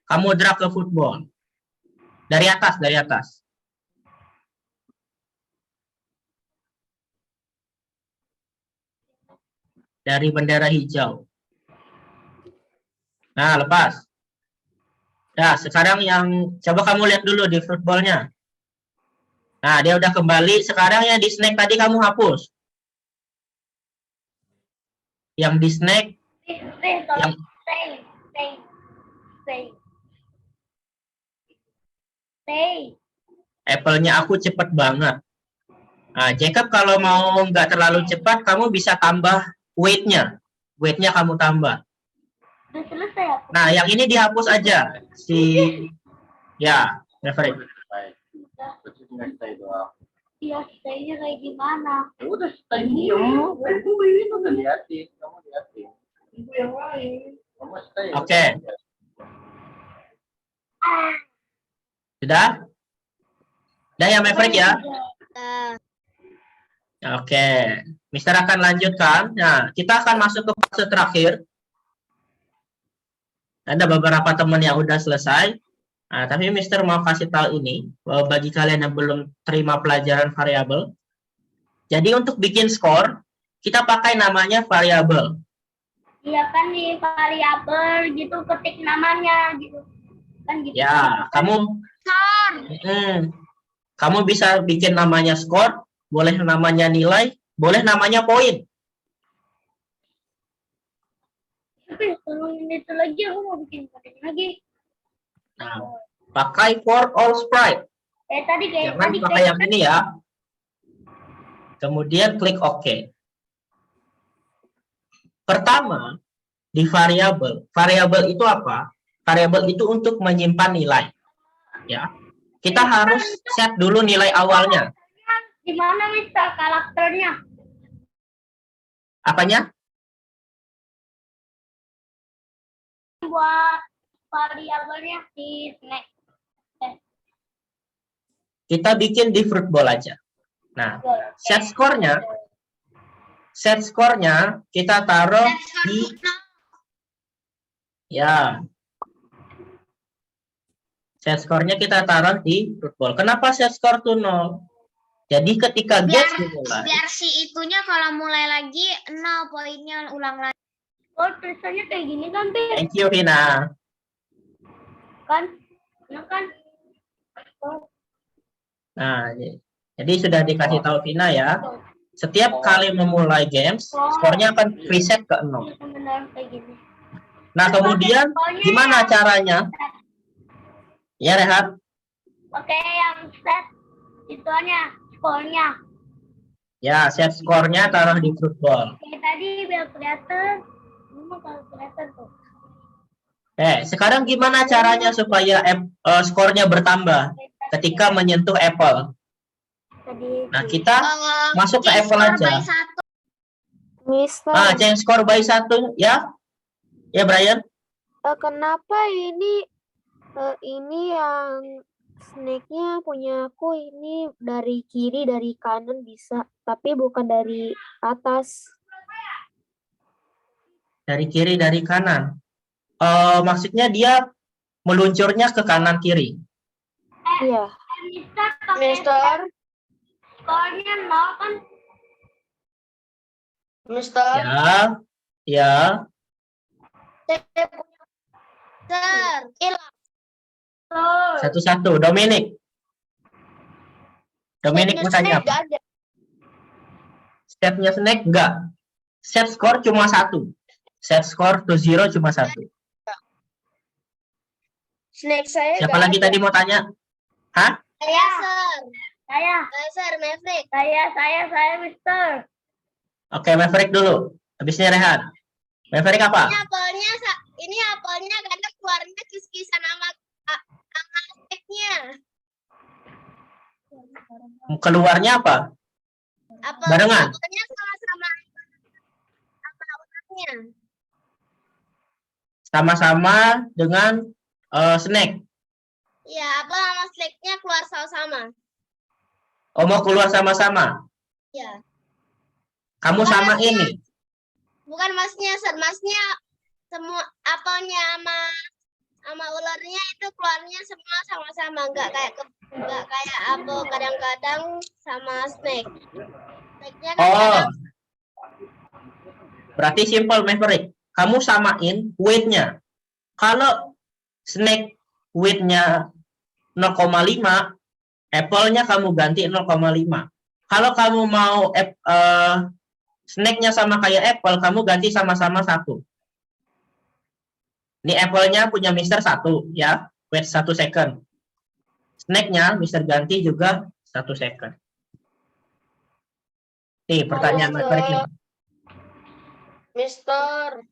Speaker 1: Kamu drag ke football. Dari atas. Dari bendera hijau. Nah, lepas. Nah, sekarang yang coba kamu lihat dulu di footballnya. Nah, dia udah kembali. Sekarang yang di Snake tadi kamu hapus. Yang di Snake. Yang
Speaker 2: Stay.
Speaker 1: Apple-nya aku cepet banget. Nah, Jacob kalau mau nggak terlalu cepat, kamu bisa tambah weight-nya. Weight-nya kamu tambah.
Speaker 2: Udah selesai aku.
Speaker 1: Nah, yang ini dihapus aja. Ya, Maverick.
Speaker 6: Baik. Berarti tinggal stay doang.
Speaker 2: Iya, stay-nya kayak gimana?
Speaker 6: Ya udah stay diem. Tungguin, udah liatin. Kamu liatin.
Speaker 2: Ibu yang lain.
Speaker 6: Kamu stay.
Speaker 1: Oke. Sudah? Udah ya, Maverick ya? Oke. Mister akan lanjutkan. Nah, kita akan masuk ke fase terakhir. Ada beberapa teman yang udah selesai. Nah, tapi Mister mau kasih tahu ini, bahwa bagi kalian yang belum terima pelajaran variabel, jadi untuk bikin skor, kita pakai namanya variabel.
Speaker 2: Iya kan di variabel gitu, ketik namanya gitu. Kan gitu.
Speaker 1: Ya, kamu bisa bikin namanya skor, boleh namanya nilai, boleh namanya poin.
Speaker 2: Tapi tolongin itu lagi, aku mau bikin konten lagi.
Speaker 1: Nah, pakai for all sprite. Jangan pakai yang ini ya. Kemudian klik OK. Pertama, di variabel. Variabel itu apa? Variabel itu untuk menyimpan nilai. Ya. Kita harus set dulu nilai awalnya.
Speaker 2: Gimana Mister karakternya?
Speaker 1: Apanya?
Speaker 2: Buat variabelnya di Snake.
Speaker 1: Kita bikin di fruitball aja. Nah, set skornya kita taruh di set skornya kita taruh di fruitball. Kenapa set skor tuh 0? Jadi ketika get dimulai,
Speaker 3: biar si itunya kalau mulai lagi 0 poinnya ulang lagi.
Speaker 2: Oh, tulisannya kayak gini kan, Pi?
Speaker 1: thank you Hina.
Speaker 2: Kan? Ya kan? Oh.
Speaker 1: Nah, Jadi sudah dikasih tahu Vina ya. Setiap kali memulai games, skornya akan preset ke 0.
Speaker 2: Benar kayak gini.
Speaker 1: Nah, kemudian gimana caranya? Ya, Rehat.
Speaker 2: Oke, yang set ituannya, skornya.
Speaker 1: Ya, set skornya taruh di football.
Speaker 2: Kayak tadi biar kelihatan. Ini mah kalau kelihatan tuh.
Speaker 1: Sekarang gimana caranya supaya skornya bertambah ketika menyentuh apple?
Speaker 2: Tadi
Speaker 1: Nah, kita masuk ke apple aja.
Speaker 5: Mister,
Speaker 1: Change score by 1 ya. Ya, Brian.
Speaker 5: kenapa ini yang snake-nya punya aku ini dari kiri, dari kanan bisa, tapi bukan dari atas.
Speaker 1: Dari kiri, dari kanan. Maksudnya dia meluncurnya ke kanan kiri.
Speaker 5: Iya.
Speaker 3: Mister,
Speaker 2: Skornya 0 kan?
Speaker 3: Mister,
Speaker 1: Ya.
Speaker 3: Mister, hilang.
Speaker 1: Satu-satu. Dominic mau tanya apa?
Speaker 3: Nggak ada.
Speaker 1: Stepnya Snake enggak. Set skor cuma 1. Set skor to 0 cuma 1.
Speaker 3: Snake saya
Speaker 1: Siapa
Speaker 3: nggak
Speaker 1: lagi
Speaker 3: ada.
Speaker 1: tadi mau tanya? Hah?
Speaker 3: Saya, Sir.
Speaker 2: Saya,
Speaker 3: Sir, Maverick.
Speaker 2: saya, Mister.
Speaker 1: Oke, Maverick dulu. Habisnya Rehan. Maverick apa?
Speaker 3: Ini apelnya kadang keluarnya kis-kisan sama snake-nya.
Speaker 1: Keluarnya apa? Barengan?
Speaker 3: Apelnya sama-sama ularnya.
Speaker 1: Sama-sama dengan Snake.
Speaker 3: Iya, apel sama snake-nya keluar sama-sama.
Speaker 1: Oh, mau keluar sama-sama?
Speaker 3: Iya.
Speaker 1: Kamu sama ini?
Speaker 3: Bukan masnya, Sir. Masnya semua apelnya sama ularnya itu keluarnya semua sama-sama, nggak kayak apel kadang-kadang sama snake. Snake-nya kan kadang
Speaker 1: Berarti simple, Maverick. Kamu samain weight-nya. Kalau Snake weight-nya 0,5, apple-nya kamu ganti 0,5. Kalau kamu mau Snake-nya sama kayak apple, kamu ganti sama-sama 1. Ini apple-nya punya Mister 1 ya, weight 1 second. Snake-nya Mister ganti juga 1 second. Nih pertanyaan Maverick nih.
Speaker 3: Mister,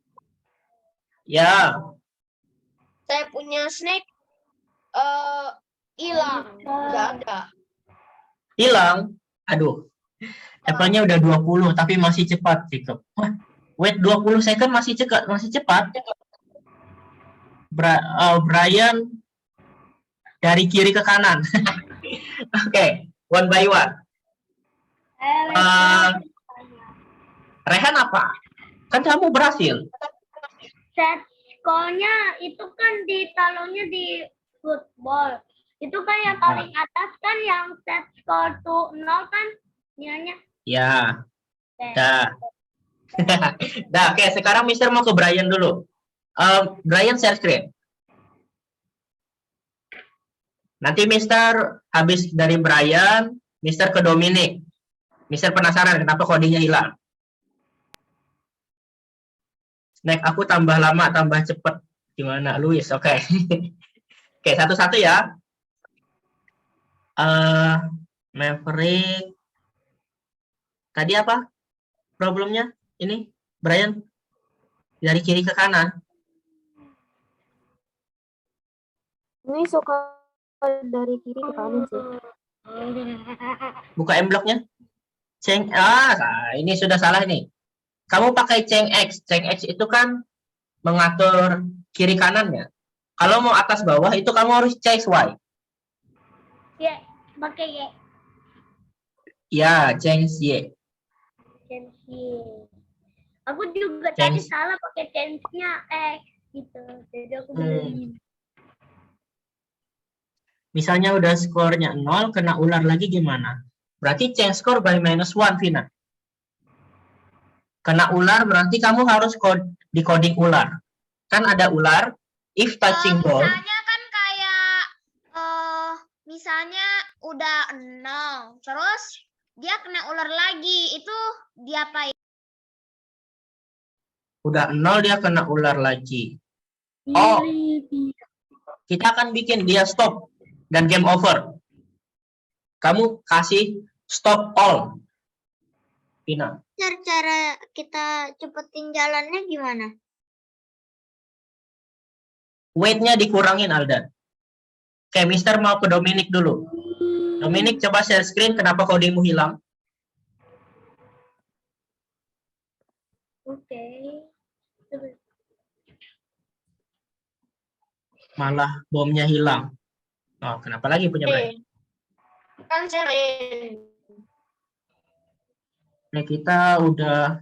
Speaker 1: Ya,
Speaker 3: saya punya snake hilang, nggak ada.
Speaker 1: hilang. Aduh. Apple-nya udah 20 tapi masih cepat, Jacob. Wah, wait 20 second masih cepat. Brian dari kiri ke kanan. Oke, one by one. Rehan apa? Kan kamu berhasil.
Speaker 2: Set skornya itu kan ditaruhnya di football. Itu kan yang paling atas kan yang set skor to 0 kan? Nianya.
Speaker 1: Ya. Dah. Dah, oke, sekarang Mister mau ke Brian dulu. Brian share screen. Nanti Mister habis dari Brian, Mister ke Dominic. Mister penasaran kenapa kodenya hilang. Snack aku tambah lama, tambah cepet. Gimana, Luis? Oke. Oke, satu-satu ya. Maverick. Tadi apa problemnya? Ini, Brian. Dari kiri ke kanan.
Speaker 5: Ini suka dari kiri ke kanan sih.
Speaker 1: Buka M-blocknya. Ini sudah salah nih. Kamu pakai Change X. Change X itu kan mengatur kiri kanannya. Kalau mau atas bawah itu kamu harus change Y.
Speaker 2: Ya, pakai ya.
Speaker 1: Ya, change Y.
Speaker 2: Change. Aku juga tadi
Speaker 1: Change.
Speaker 2: salah pakai change-nya X gitu. Jadi aku benerin.
Speaker 1: Misalnya udah skornya 0, kena ular lagi gimana? Berarti change score by -1, Vina. Kena ular berarti kamu harus decoding ular. Kan ada ular, if touching ball.
Speaker 3: Misalnya kan kayak misalnya udah 0. Terus dia kena ular lagi. Itu diapain?
Speaker 1: Udah 0 dia kena ular lagi. Oh, kita akan bikin dia stop dan game over. Kamu kasih stop all. Pina.
Speaker 3: Cara kita cepetin jalannya gimana?
Speaker 1: Weight-nya dikurangin, Aldan. Oke, Mister mau ke Dominic dulu. Dominic, coba share screen. Kenapa codingmu hilang?
Speaker 2: Oke.
Speaker 1: Malah bomnya hilang. Oh, kenapa lagi punya berarti?
Speaker 3: Kan sering.
Speaker 1: Nah, kita udah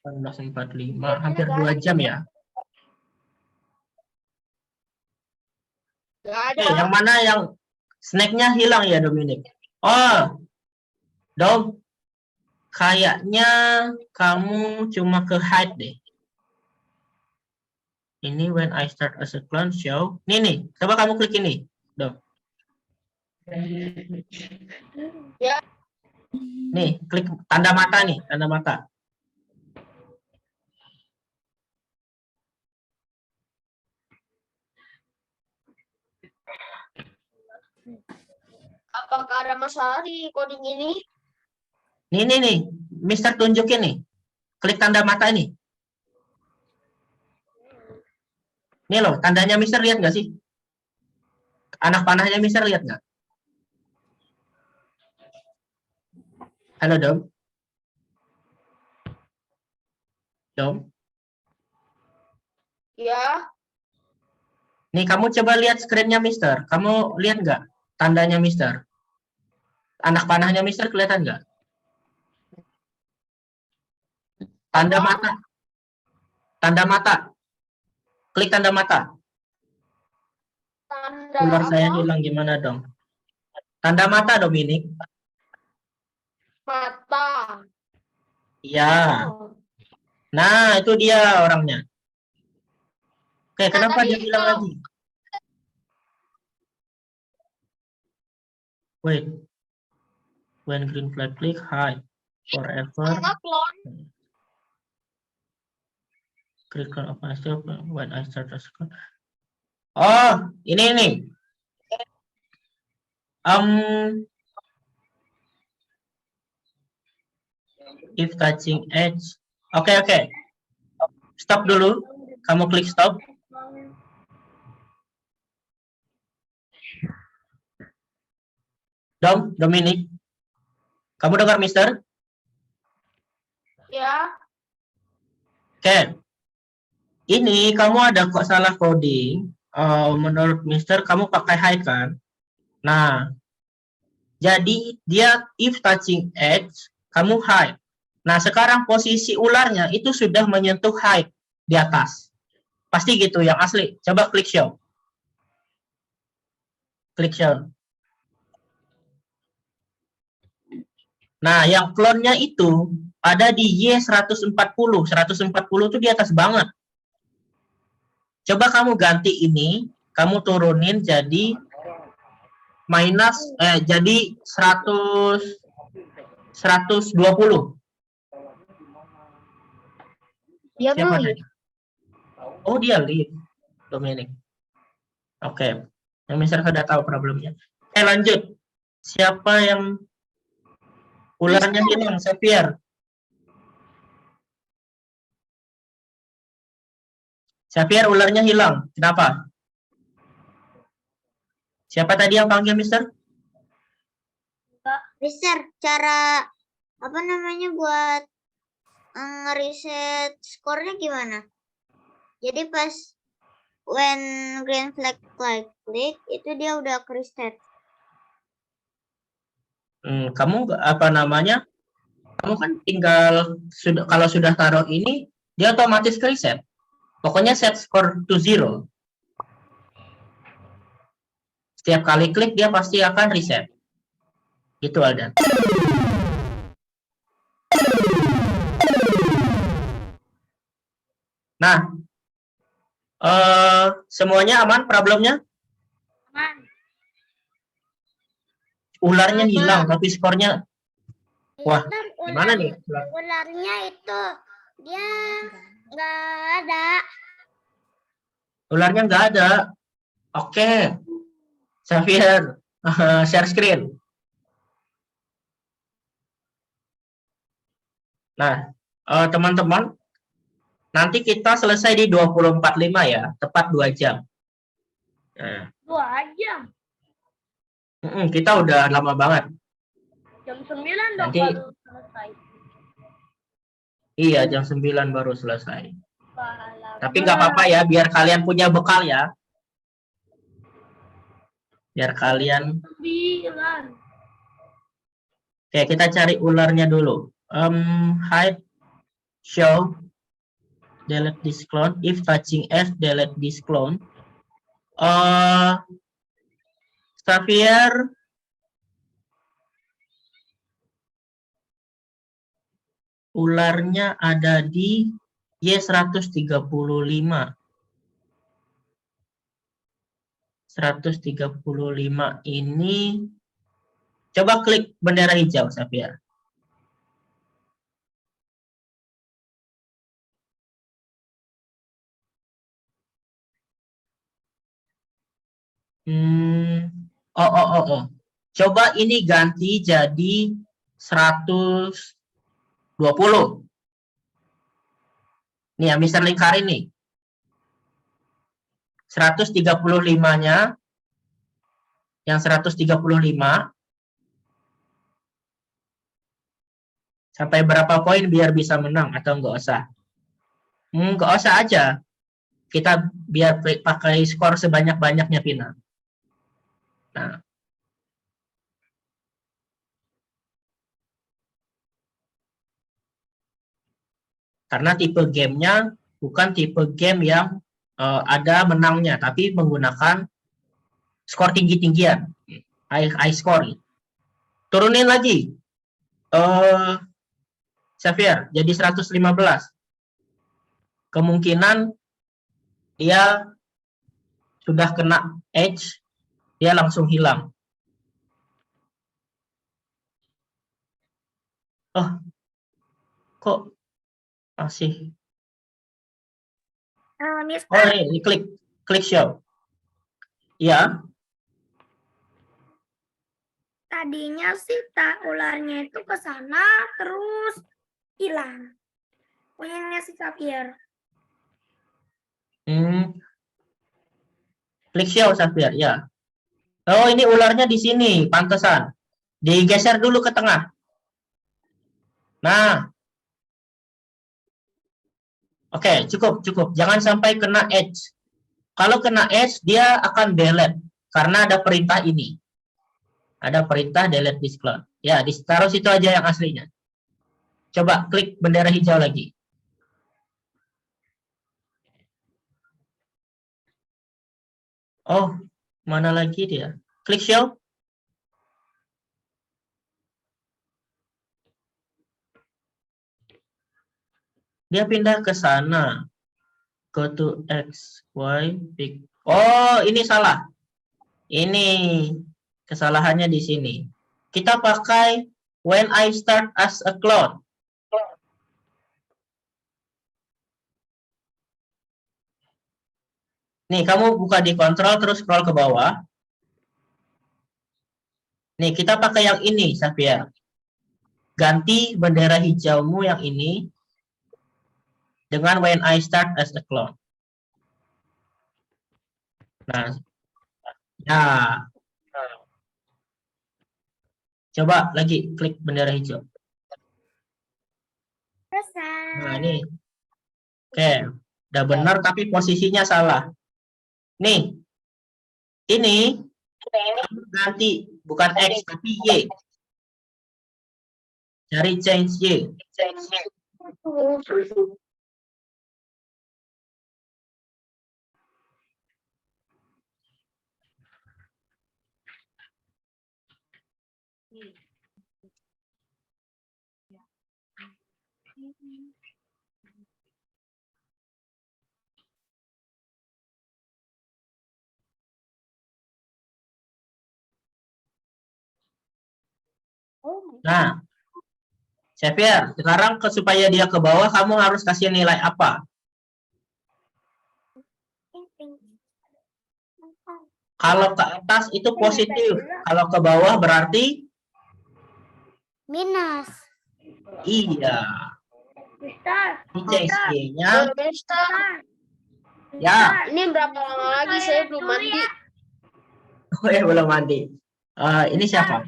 Speaker 1: 18.45, hampir 2 jam ya.
Speaker 3: Gak ada.
Speaker 1: Oke, yang mana yang snack-nya hilang ya, Dominic? Oh, Dom, kayaknya kamu cuma ke hide deh. Ini when I start as a clone show. Nih, coba kamu klik ini, Dom.
Speaker 3: Ya.
Speaker 1: Nih, klik tanda mata nih, tanda mata.
Speaker 3: Apakah ada masalah di coding ini?
Speaker 1: Nih, Mister tunjukin nih. Klik tanda mata ini. Nih loh, tandanya Mister lihat nggak sih? Anak panahnya Mister lihat nggak? Halo, Dom. Dom.
Speaker 3: Ya.
Speaker 1: Nih, kamu coba lihat screen-nya Mister. Kamu lihat nggak tandanya Mister? Anak panahnya Mister kelihatan nggak? Tanda mata. Tanda mata. Klik tanda mata.
Speaker 3: Tanda
Speaker 1: Ular saya
Speaker 3: apa?
Speaker 1: hilang gimana dong? Tanda mata, Dominic.
Speaker 3: Mata.
Speaker 1: Iya.
Speaker 3: Oh.
Speaker 1: Nah, itu dia orangnya. Oke,
Speaker 3: Nah,
Speaker 1: kenapa
Speaker 3: tapi
Speaker 1: dia hilang
Speaker 3: kalau-
Speaker 1: lagi? Wait. When green flag click, hide. Forever.
Speaker 3: Clone.
Speaker 1: Click on open myself when I start a screen. Oh, ini. If touching edge. Oke. Stop dulu. Kamu klik stop. Dominic. Kamu dengar, Mister?
Speaker 3: Ya.
Speaker 1: Oke. Ini kamu ada kok salah coding. Menurut Mister, kamu pakai hide kan? Nah, jadi dia if touching edge, kamu hide. Nah, sekarang posisi ularnya itu sudah menyentuh hide di atas. Pasti gitu yang asli. Coba klik show. Klik show. Nah, yang klonnya itu ada di Y140. 140 itu di atas banget. Coba kamu ganti ini, kamu turunin jadi jadi 120.
Speaker 5: Dia
Speaker 1: Siapa
Speaker 5: nge-leave.
Speaker 1: tadi? Oh, dia leave, Dominic. Oke. Yang Mister sudah tahu problemnya. Lanjut. Siapa yang ularnya hilang? Xavier. Xavier, ularnya hilang. Kenapa? Siapa tadi yang panggil, Mister?
Speaker 3: Mister, cara apa namanya buat ngeriset skornya gimana? Jadi pas when green flag klik itu dia udah reset.
Speaker 1: Kamu apa namanya? Kamu kan tinggal kalau sudah taruh ini, dia otomatis reset. Pokoknya set score to 0. Setiap kali klik dia pasti akan reset. Gitu, Aldan. Nah, semuanya aman problemnya?
Speaker 2: Aman.
Speaker 1: Ularnya hilang, tapi skornya wah,
Speaker 3: Mister,
Speaker 1: gimana nih?
Speaker 3: ularnya itu dia nggak ada.
Speaker 1: Ularnya nggak ada. Oke, Xavier, share screen. Nah, teman-teman, nanti kita selesai di 20.45 ya, tepat 2 jam. Nah,
Speaker 2: 2 jam.
Speaker 1: kita udah lama banget.
Speaker 2: Jam 9 dong
Speaker 1: Nanti
Speaker 2: baru selesai.
Speaker 1: iya, jam 9 baru selesai.
Speaker 2: Bahala.
Speaker 1: Tapi nggak apa-apa ya, biar kalian punya bekal ya. Biar kalian.
Speaker 2: 9.
Speaker 1: Oke, kita cari ularnya dulu. Hide, show, delete this clone. If touching F, delete this clone. Xavier, ularnya ada di Y135. 135 ini, coba klik bendera hijau, Xavier. Oh. Coba ini ganti jadi 120. Nih ya, Mr. Lingkarin nih. 135-nya, yang 135, sampai berapa poin biar bisa menang atau nggak usah? Nggak usah aja. Kita biar pakai skor sebanyak-banyaknya final. Nah, karena tipe gamenya bukan tipe game yang ada menangnya, tapi menggunakan skor tinggi-tinggian, high score. Turunin lagi, Xavier, jadi 115. Kemungkinan dia sudah kena edge, dia langsung hilang. Oh, kok masih?
Speaker 2: Mister,
Speaker 1: Oh, ini klik show. Ya,
Speaker 2: tadinya sih ularnya itu ke sana terus hilang. Punyanya si Xavier.
Speaker 1: klik show, Xavier, ya. Oh, ini ularnya di sini, pantesan. Digeser dulu ke tengah. Nah, oke, cukup. Jangan sampai kena edge. Kalau kena edge, dia akan delete. Karena ada perintah ini. Ada perintah delete this clone. Ya, ditaruh situ aja yang aslinya. Coba klik bendera hijau lagi. Oh, mana lagi dia? Klik show. Dia pindah ke sana. Go to X, Y, pick. Oh, ini salah. Ini kesalahannya di sini. Kita pakai when I start as a clone. Nih, kamu buka di kontrol terus scroll ke bawah. Nih, kita pakai yang ini, Xavier. Ganti bendera hijaumu yang ini dengan when I start as a clone. Nah, ya. Coba lagi klik bendera hijau. Nah, ini. Oke, udah benar tapi posisinya salah. Nih, ini ganti bukan X tapi Y. Cari change Y. Nah, Xavier, sekarang supaya dia ke bawah, kamu harus kasih nilai apa? Kalau ke atas itu positif, kalau ke bawah berarti
Speaker 5: Minus.
Speaker 1: iya.
Speaker 2: Mister,
Speaker 1: ICSG-nya
Speaker 3: Mister,
Speaker 1: ya.
Speaker 3: ini berapa lama lagi saya belum mandi?
Speaker 1: Belum mandi. Ini siapa?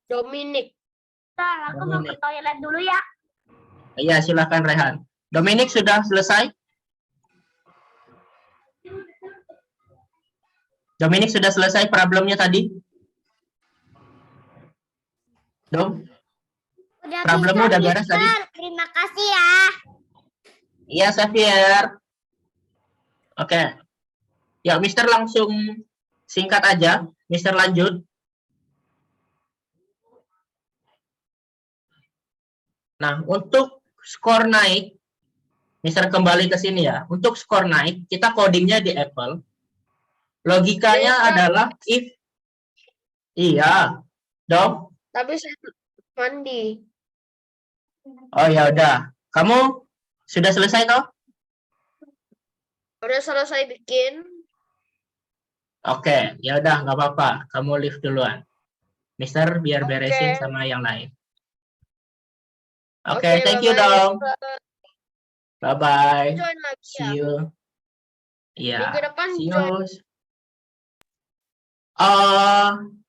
Speaker 3: Dominic.
Speaker 2: Mister, aku mau ke toilet dulu ya.
Speaker 1: Iya, silakan Rehan. Dominic sudah selesai? Dominic sudah selesai problemnya tadi? Dom? Problemnya udah beres tadi?
Speaker 5: Terima kasih ya.
Speaker 1: Iya, Xavier. Oke. Ya, Mister langsung singkat aja. Mister lanjut. Nah, untuk skor naik, Mister kembali ke sini ya. Untuk skor naik, kita codingnya di Apple. Logikanya adalah if. Iya. Dom?
Speaker 3: Tapi saya mandi.
Speaker 1: Oh ya udah. Kamu sudah selesai toh?
Speaker 3: Udah selesai bikin.
Speaker 1: Oke, ya udah nggak apa-apa. Kamu leave duluan. Mister biar
Speaker 3: Oke.
Speaker 1: beresin sama yang lain. Oke,
Speaker 3: Oke,
Speaker 1: thank you
Speaker 3: bye-bye,
Speaker 1: dong.
Speaker 3: Mister.
Speaker 1: Bye bye.
Speaker 3: Join lagi ya.
Speaker 1: See you. Iya.
Speaker 3: Minggu depan
Speaker 1: See
Speaker 3: join.
Speaker 1: you.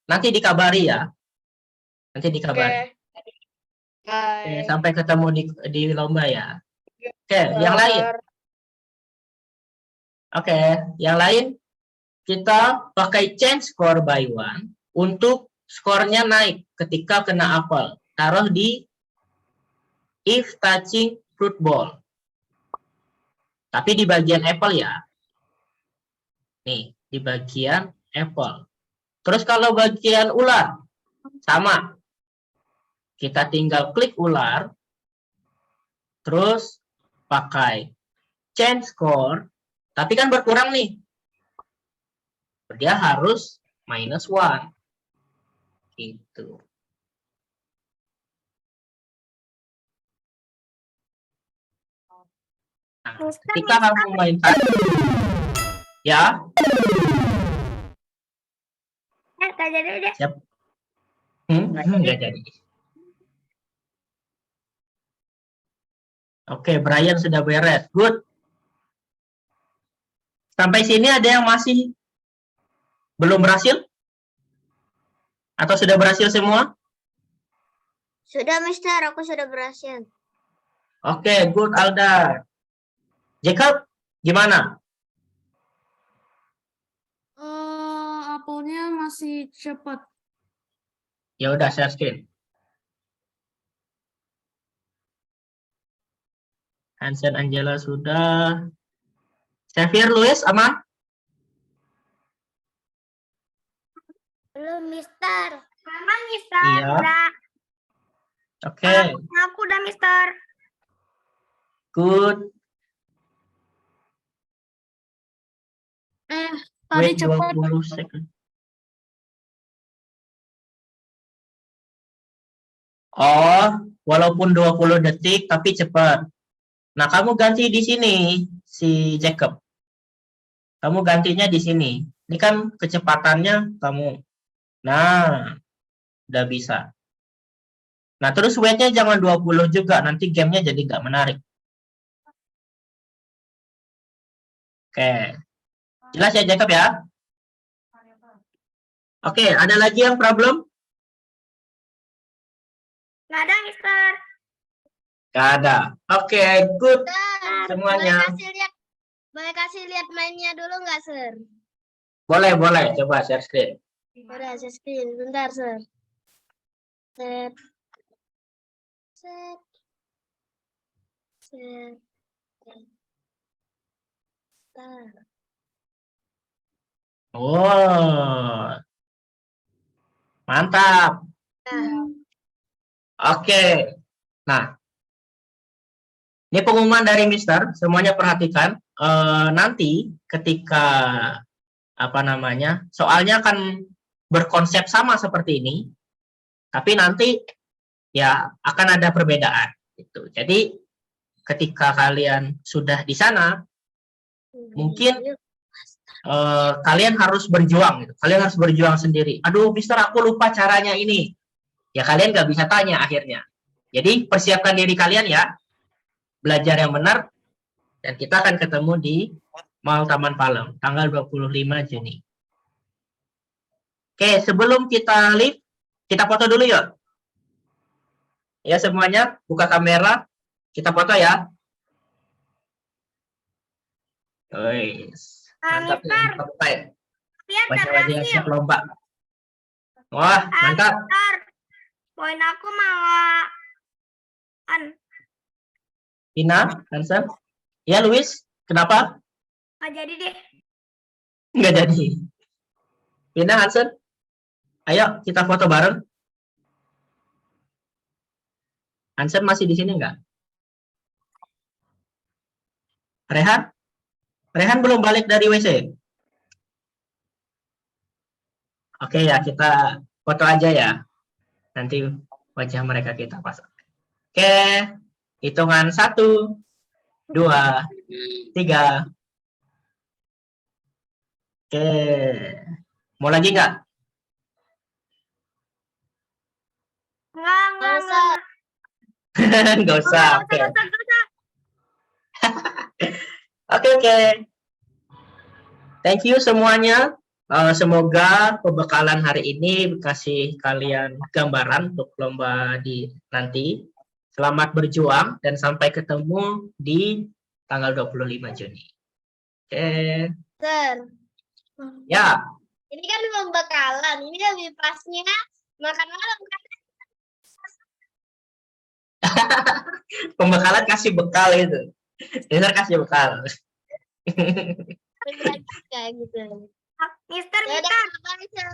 Speaker 1: Nanti dikabari ya. Nanti dikabari.
Speaker 3: Oke. Bye.
Speaker 1: Sampai ketemu di lomba ya. Oke, yang lain. Oke, yang lain kita pakai change score by one untuk skornya naik ketika kena apel. Taruh di if touching fruit ball. Tapi di bagian apple ya. Nih, di bagian apple. Terus kalau bagian ular, sama. Kita tinggal klik ular, terus pakai change score, tapi kan berkurang nih. Dia harus -1. Gitu. Nah, ketika kamu mainkan, ya.
Speaker 2: Nggak jadi deh.
Speaker 1: Siap. Nggak jadi. Oke, Brian sudah beres. Good. Sampai sini ada yang masih belum berhasil? Atau sudah berhasil semua?
Speaker 3: Sudah, Mister. Aku sudah berhasil.
Speaker 1: Oke, good, Alda. Jacob, gimana?
Speaker 4: Apelnya masih cepat.
Speaker 1: Ya udah, share screen. Hansen Angela sudah. Xavier Luis aman?
Speaker 5: Belum, Mister.
Speaker 2: Aman, Mister.
Speaker 1: Iya.
Speaker 2: Udah.
Speaker 1: Oke,
Speaker 2: Aku udah, Mister.
Speaker 1: good.
Speaker 4: Tadi
Speaker 1: Wait
Speaker 4: cepat.
Speaker 1: 20 second. Oh, walaupun 20 detik tapi cepat. Nah, kamu ganti di sini si Jacob. Kamu gantinya di sini. Ini kan kecepatannya kamu. Nah, udah bisa. Nah, terus wait-nya jangan 20 juga. Nanti gamenya jadi nggak menarik. Oke. Jelas ya, Jacob ya? Oke, ada lagi yang problem?
Speaker 2: Nggak ada, Mister.
Speaker 1: Nggak ada. Oke, good.
Speaker 3: Mister,
Speaker 1: Semuanya.
Speaker 3: boleh kasih lihat mainnya dulu nggak, Sir?
Speaker 1: Boleh. Coba share screen.
Speaker 3: Udah, saya screen. Bentar, Sir. Set.
Speaker 1: Oh, mantap. Oke. Nah, ini pengumuman dari Mister. Semuanya perhatikan. Nanti ketika soalnya akan berkonsep sama seperti ini. Tapi nanti ya akan ada perbedaan gitu. Jadi ketika kalian sudah di sana, mungkin kalian harus berjuang gitu. Kalian harus berjuang sendiri. Aduh, Mister, aku lupa caranya ini. Ya kalian nggak bisa tanya akhirnya. Jadi persiapkan diri kalian ya. Belajar yang benar. Dan kita akan ketemu di Mall Taman Palem tanggal 25 Juni. Oke, sebelum kita leave, kita foto dulu yuk. Ya semuanya, buka kamera. Kita foto ya. Wes. Mantap ya,
Speaker 2: Mister,
Speaker 1: mantap ya.
Speaker 2: lihat
Speaker 1: Wajah-wajah
Speaker 2: berhasil.
Speaker 1: siap lomba. Wah, mantap.
Speaker 2: Mister, poin aku malah
Speaker 1: Tina, Hansen. Ya, Luis. Kenapa?
Speaker 2: nggak jadi deh.
Speaker 1: Nggak jadi. Tina, Hansen. Ayo, kita foto bareng. Hansen masih di sini nggak? Rehan? Rehan belum balik dari WC? Oke ya, kita foto aja ya. Nanti wajah mereka kita pasang. Oke, hitungan 1, 2, 3. Oke, mau lagi nggak?
Speaker 2: Enggak.
Speaker 1: Nggak usah. Oke. Oke. Thank you semuanya. Semoga pembekalan hari ini kasih kalian gambaran untuk lomba di nanti. Selamat berjuang dan sampai ketemu di tanggal 25 Juni. Oke.
Speaker 3: Sir,
Speaker 1: Ya,
Speaker 3: ini kan pembekalan. Ini lebih pasnya makan malam kan?
Speaker 1: pembekalan kasih bekal itu. Mister kasih bekal.
Speaker 3: Lebih lagi kayak gitu.
Speaker 2: Mister,
Speaker 3: Ya udah, bye, Sir.